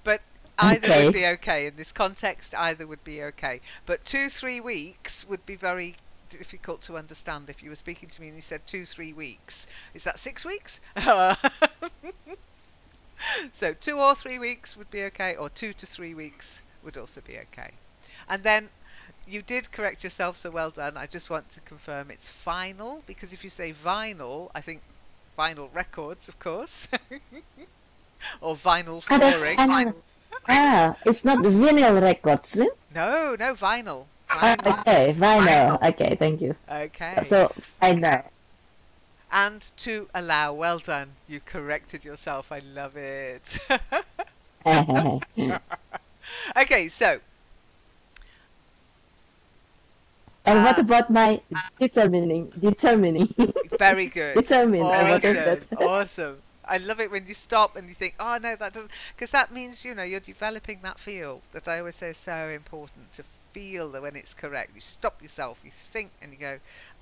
But either would be okay in this context. Either would be okay. But 2-3 weeks would be very difficult to understand if you were speaking to me and you said 2-3 weeks. Is that 6 weeks? So 2 or 3 weeks would be okay, or 2 to 3 weeks would also be okay. And then you did correct yourself, so well done. I just want to confirm it's vinyl, because if you say vinyl, I think vinyl records, of course, or vinyl flooring. It's not vinyl records, Lynn? No, vinyl. Okay, vinyl. Okay, thank you. Okay. So, vinyl. And to allow, well done. You corrected yourself. I love it. Okay, so. And what about my determining? Very good. Determine. Awesome. I love it when you stop and you think, oh no, that doesn't, because that means, you're developing that feel that I always say is so important, to feel that when it's correct. You stop yourself, you think, and you go,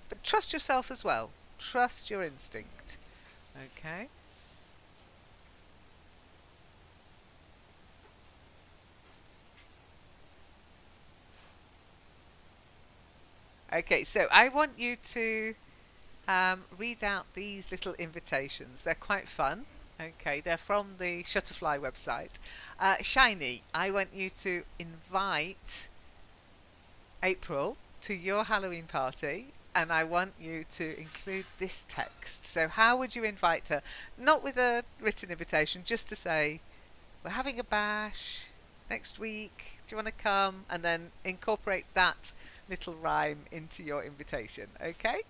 but trust yourself as well. Trust your instinct. Okay. Okay, so I want you to read out these little invitations. They're quite fun. Okay, they're from the Shutterfly website. Shiny, I want you to invite April to your Halloween party, and I want you to include this text. So how would you invite her? Not with a written invitation, just to say, we're having a bash next week. Do you want to come? And then incorporate that little rhyme into your invitation. Okay?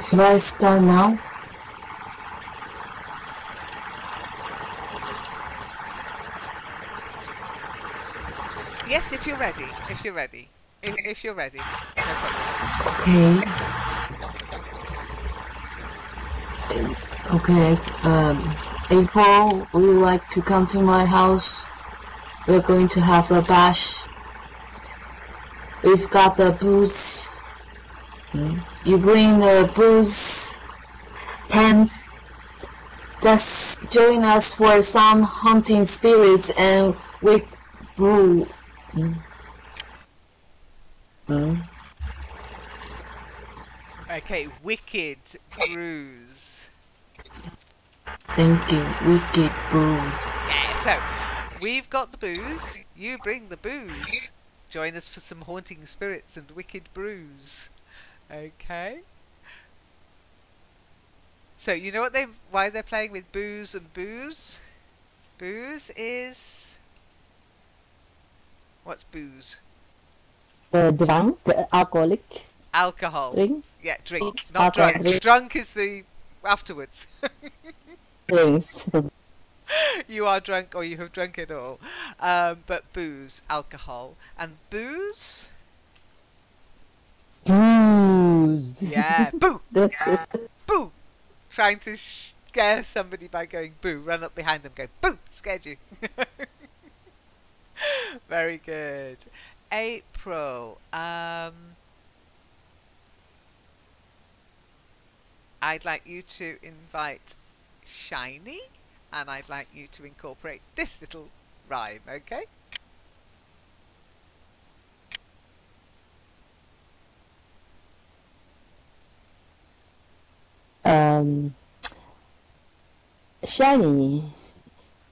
Should I start now? Yes, if you're ready. If you're ready. If you're ready. No problem. Okay. April, would you like to come to my house? We're going to have a bash. We've got the booze. You bring the booze, pens, Just join us for some hunting spirits and with brew. Okay, wicked brews. Thank you, wicked brews. Yeah, so we've got the booze. You bring the booze. Join us for some haunting spirits and wicked brews. Okay. So you know what why they're playing with booze and booze? Booze is what's booze? The drunk, the alcoholic Alcohol. drink. Yeah, drink, not Alcohol drunk. drink. Drunk is the afterwards. Drinks. You are drunk or you have drunk it all. But booze, alcohol, and booze. Booze. Yeah, boo, That's it. boo. Trying to scare somebody by going boo. Run up behind them, go boo. Scared you. Very good. April. I'd like you to invite Shiny, and I'd like you to incorporate this little rhyme, okay? Shiny,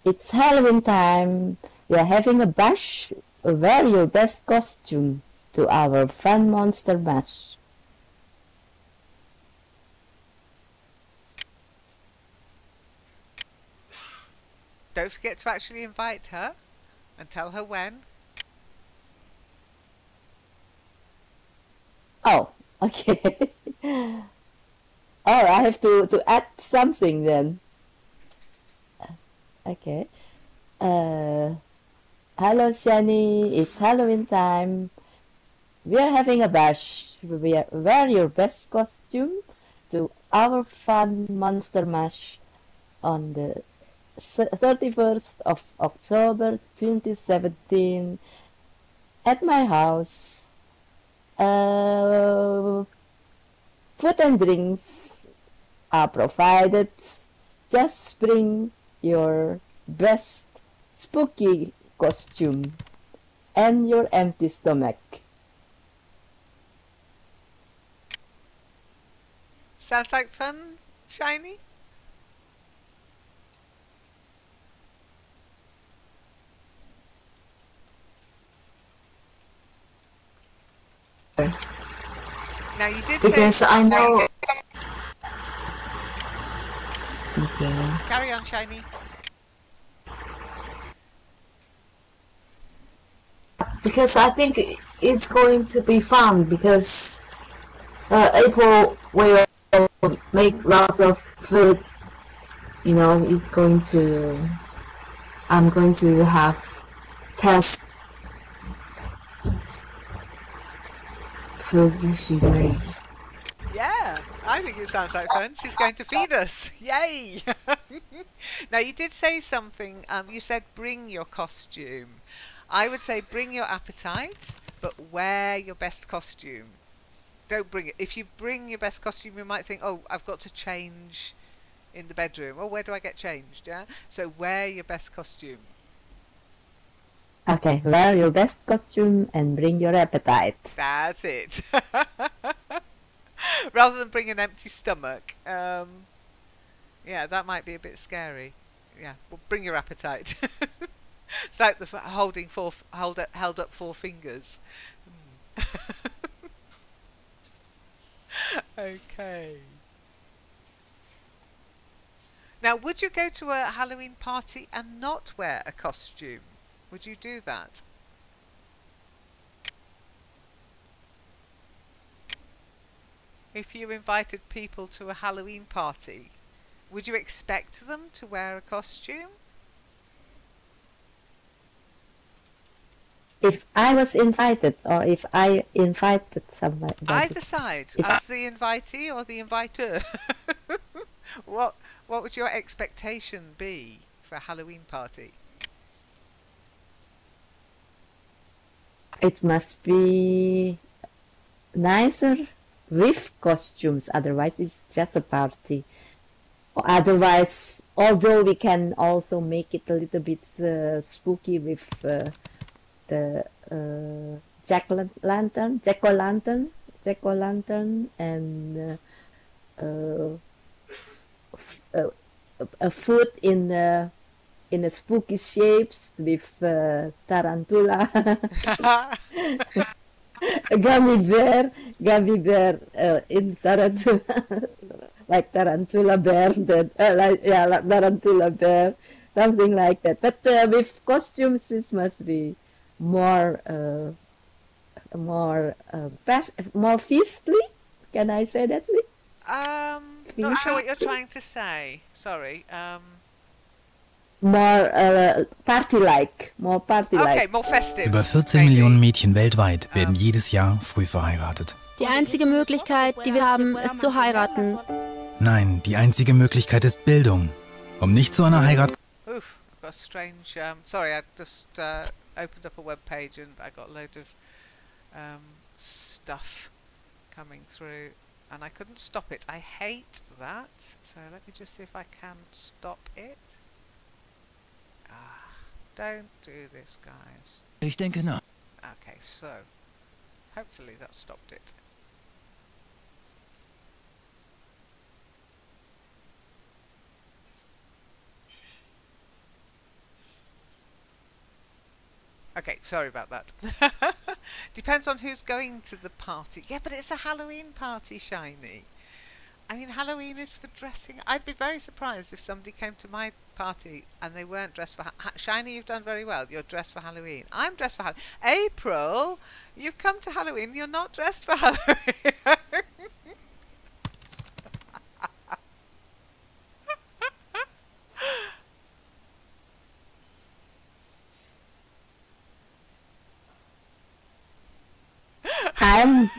it's Halloween time. We are having a bash. Wear your best costume to our fun monster mash. Don't forget to actually invite her and tell her when. Oh, okay. Oh, I have to add something then. Okay. Hello, Shani. It's Halloween time. We are having a bash. Wear your best costume to our fun monster mash on the 31st of October 2017 at my house. Food and drinks are provided. Just bring your best spooky costume and your empty stomach. Sounds like fun, Shiny? Now you did Because say... I know. Okay. Carry on, Shiny. Because I think it's going to be fun because April will make lots of food. You know, it's going to. I'm going to have test food she made. Yeah, I think it sounds like fun. She's going to feed us. Yay! Now you did say something. You said bring your costume. I would say bring your appetite, but wear your best costume. Don't bring it. If you bring your best costume, you might think, oh, I've got to change in the bedroom. Oh, where do I get changed? Yeah. So wear your best costume. Okay, wear your best costume and bring your appetite. That's it. Rather than bring an empty stomach. Yeah, that might be a bit scary. Yeah, well, bring your appetite. It's like the held up four fingers. Okay. Now, would you go to a Halloween party and not wear a costume? Would you do that? If you invited people to a Halloween party, would you expect them to wear a costume? If I was invited or if I invited somebody. Either side, If as the invitee or the inviter. What would your expectation be for a Halloween party? It must be nicer with costumes, otherwise it's just a party. Otherwise, although we can also make it a little bit spooky with the jack-o'-lantern, and uh, a food in a spooky shapes with tarantula, a gummy bear in tarantula, like tarantula bear, like tarantula bear, something like that. But with costumes, this must be more more feastly. Can I say that? Not sure what you're trying to say. Sorry. More party-like, more Okay, party-like. more festive. Über 14 Millionen Mädchen weltweit werden jedes Jahr früh verheiratet. Die einzige Möglichkeit, die wir haben, ist zu heiraten. Nein, die einzige Möglichkeit ist Bildung. Um nicht zu einer Heirat... Oof, I've got a strange... sorry, I just opened up a web page and I got a load of stuff coming through and I couldn't stop it. I hate that. So let me just see if I can stop it. Don't do this, guys. Ich denke nach. Okay, so hopefully that stopped it. Okay, sorry about that. Depends on who's going to the party. Yeah, but it's a Halloween party, Shiny. I mean, Halloween is for dressing. I'd be very surprised if somebody came to my party and they weren't dressed for... Shiny, you've done very well. You're dressed for Halloween. I'm dressed for Halloween. April, you've come to Halloween. You're not dressed for Halloween. I'm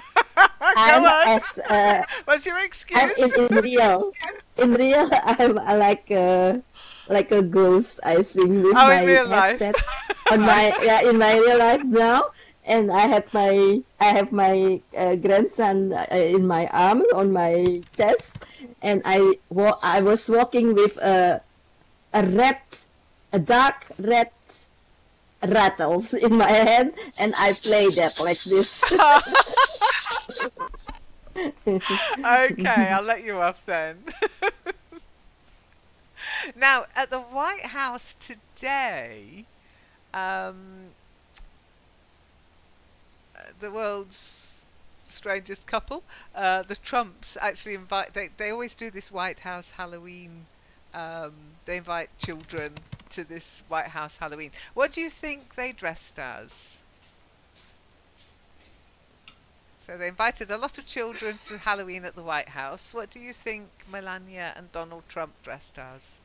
as What's your excuse? in real I'm like a ghost, I think, with my in real life. headset on my in my real life now, and I have my grandson in my arms on my chest, and I was walking with a dark red rattles in my hand, and I play that like this. Okay, I'll let you off then. Now, at the White House today, the world's strangest couple, the Trumps, actually they always do this White House Halloween. They invite children to this White House Halloween. What do you think they dressed as? So they invited a lot of children to Halloween at the White House. What do you think Melania and Donald Trump dressed as?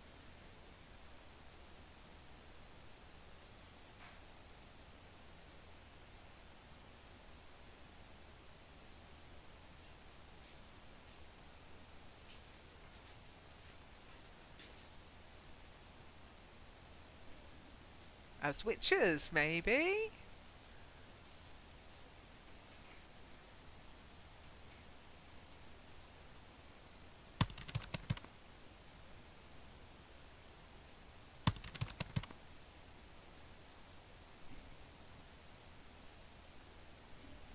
As witches, maybe?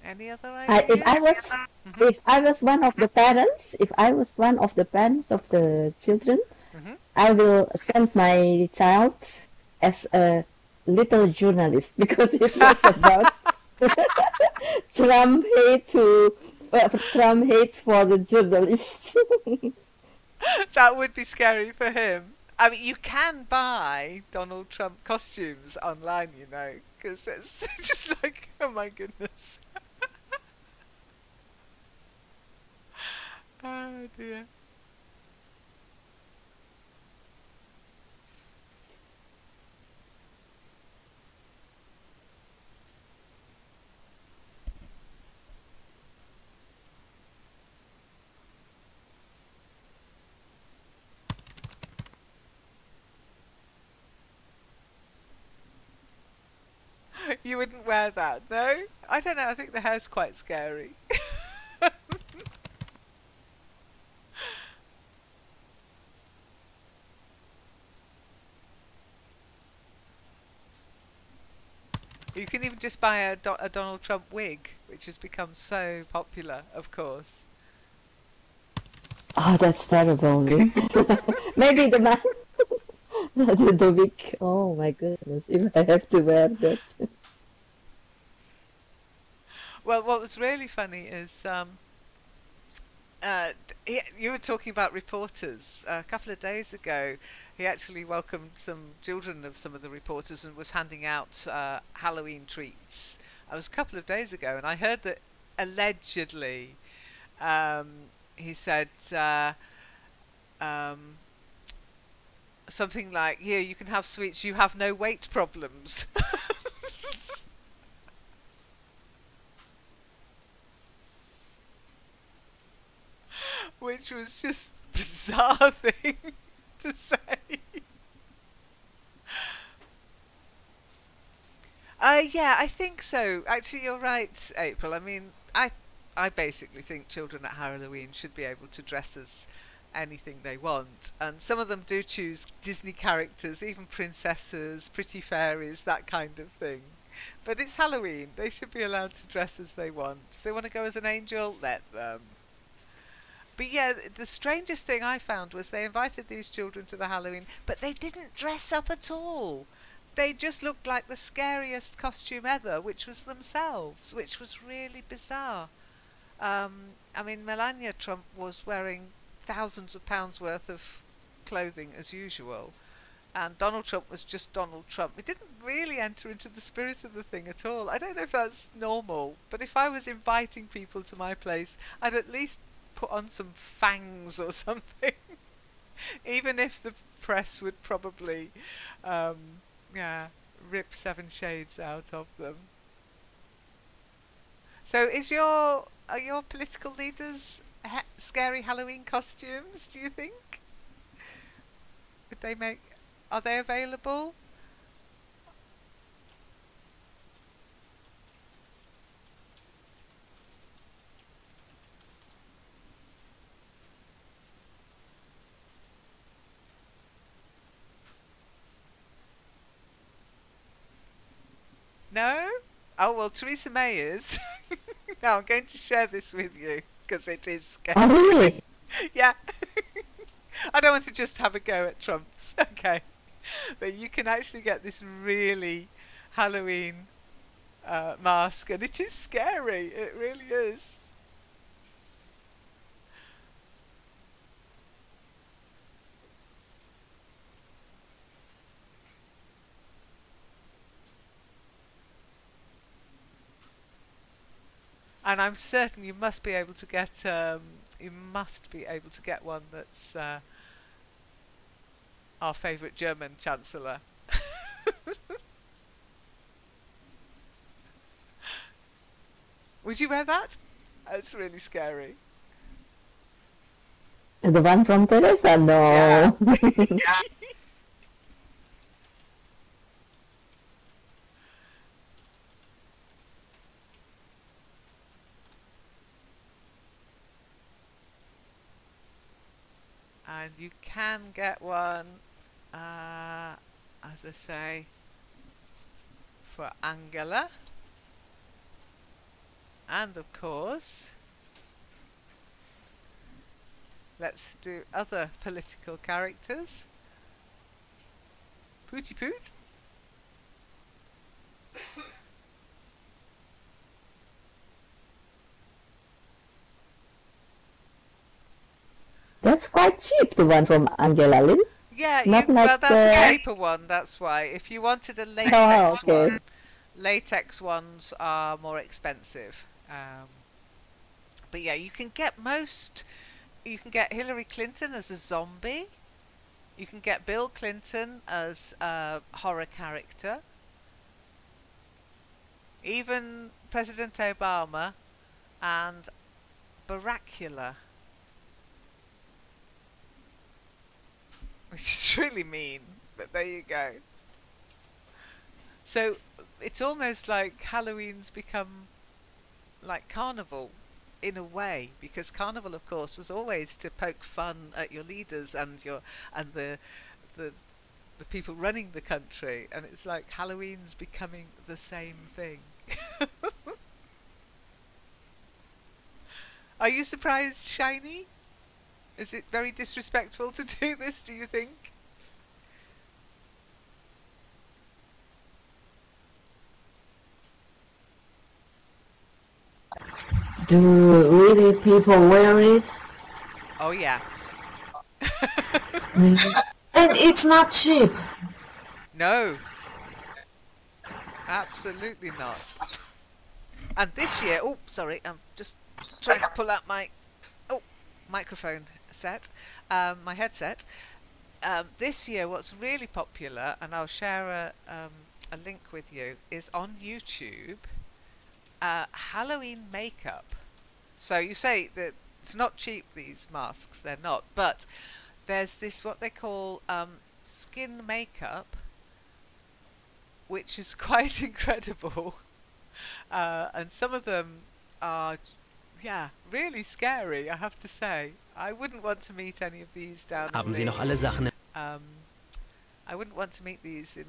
Any other ideas? If I was one of the parents, of the children, I will send my child as a little journalist, because it was about Trump hate for the journalists. That would be scary for him. I mean, you can buy Donald Trump costumes online, you know, because it's just like, oh my goodness. Oh dear. You wouldn't wear that, no? I don't know, I think the hair's quite scary. You can even just buy a Donald Trump wig, which has become so popular, of course. Oh, that's terrible. Maybe the man, the wig. Oh my goodness! If I have to wear that. Well, what was really funny is you were talking about reporters. A couple of days ago, he actually welcomed some children of some of the reporters and was handing out Halloween treats. It was a couple of days ago, and I heard that allegedly he said something like, "Here, you can have sweets. You have no weight problems." Which was just bizarre thing to say. Yeah, I think so. Actually, you're right, April. I mean, I basically think children at Halloween should be able to dress as anything they want, and some of them do choose Disney characters, even princesses, pretty fairies, that kind of thing. But it's Halloween; they should be allowed to dress as they want. If they want to go as an angel, let them. But yeah, the strangest thing I found was they invited these children to the Halloween, but they didn't dress up at all. They just looked like the scariest costume ever, which was themselves, which was really bizarre. I mean, Melania Trump was wearing thousands of pounds worth of clothing as usual, and Donald Trump was just Donald Trump. It didn't really enter into the spirit of the thing at all. I don't know if that's normal, but if I was inviting people to my place, I'd at least put on some fangs or something, even if the press would probably yeah, rip 7 shades out of them. So are your political leaders scary Halloween costumes, do you think? Are they available? No? Oh, well, Theresa May is. Now, I'm going to share this with you, because it is scary. Oh, really? Yeah. I don't want to just have a go at Trump's, okay. But you can actually get this really Halloween mask, and it is scary. It really is. And I'm certain you must be able to get one that's our favourite German Chancellor. Would you wear that? It's really scary. The one from Teresa? No. Yeah. And you can get one, as I say, for Angela. And of course, let's do other political characters. Pooty Poot. That's quite cheap, the one from Angela Lynn. Yeah, Not well, like that's a paper one, that's why. If you wanted a latex okay. one, latex ones are more expensive. But yeah, you can get Hillary Clinton as a zombie. You can get Bill Clinton as a horror character. Even President Obama and Baracula. Which is really mean, but there you go. So it's almost like Halloween's become like Carnival in a way, because Carnival, of course, was always to poke fun at your leaders and the the people running the country, and it's like Halloween's becoming the same thing. Are you surprised, Shiny? Is it very disrespectful to do this, do you think? Do really people wear it? Oh yeah. And it's not cheap. No. Absolutely not. And this year, oh, sorry, I'm just trying to pull out my microphone set, my headset. This year, what's really popular, and I'll share a link with you, is on YouTube, Halloween makeup. So you say that it's not cheap, these masks, they're not, but there's this, what they call skin makeup, which is quite incredible. And some of them are, yeah, really scary, I have to say. I wouldn't want to meet any of these down Haben Sie noch alle Sachen? I wouldn't want to meet these in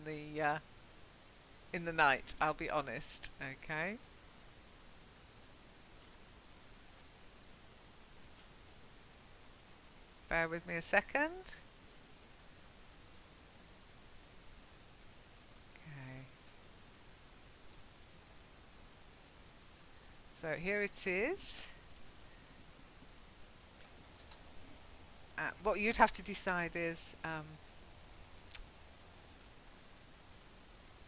the night, I'll be honest, okay? Bear with me a second. Okay. So here it is. What you'd have to decide is,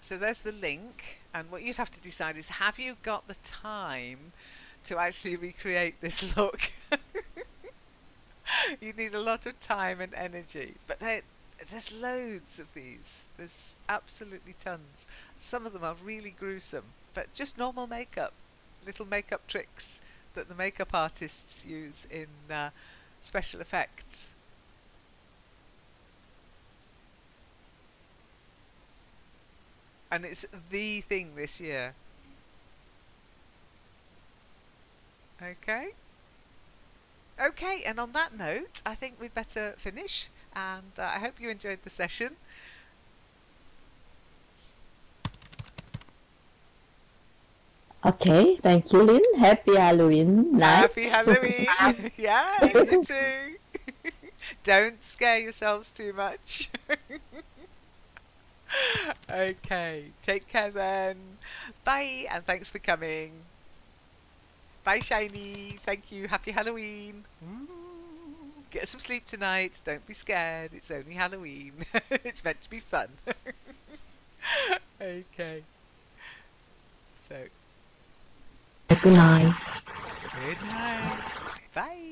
so there's the link, and what you'd have to decide is, have you got the time to actually recreate this look? You need a lot of time and energy, but there's loads of these. There's absolutely tons. Some of them are really gruesome, but just normal makeup, little makeup tricks that the makeup artists use in special effects. And it's the thing this year. Okay. Okay, and on that note, I think we'd better finish, and I hope you enjoyed the session. Okay, thank you, Lynn. Happy Halloween night. Happy Halloween! Yeah, you too. Don't scare yourselves too much. Okay, take care then. Bye, and thanks for coming. Bye, Shiny. Thank you. Happy Halloween. Get some sleep tonight. Don't be scared. It's only Halloween. It's meant to be fun. Okay. So. Good night. Good night. Bye.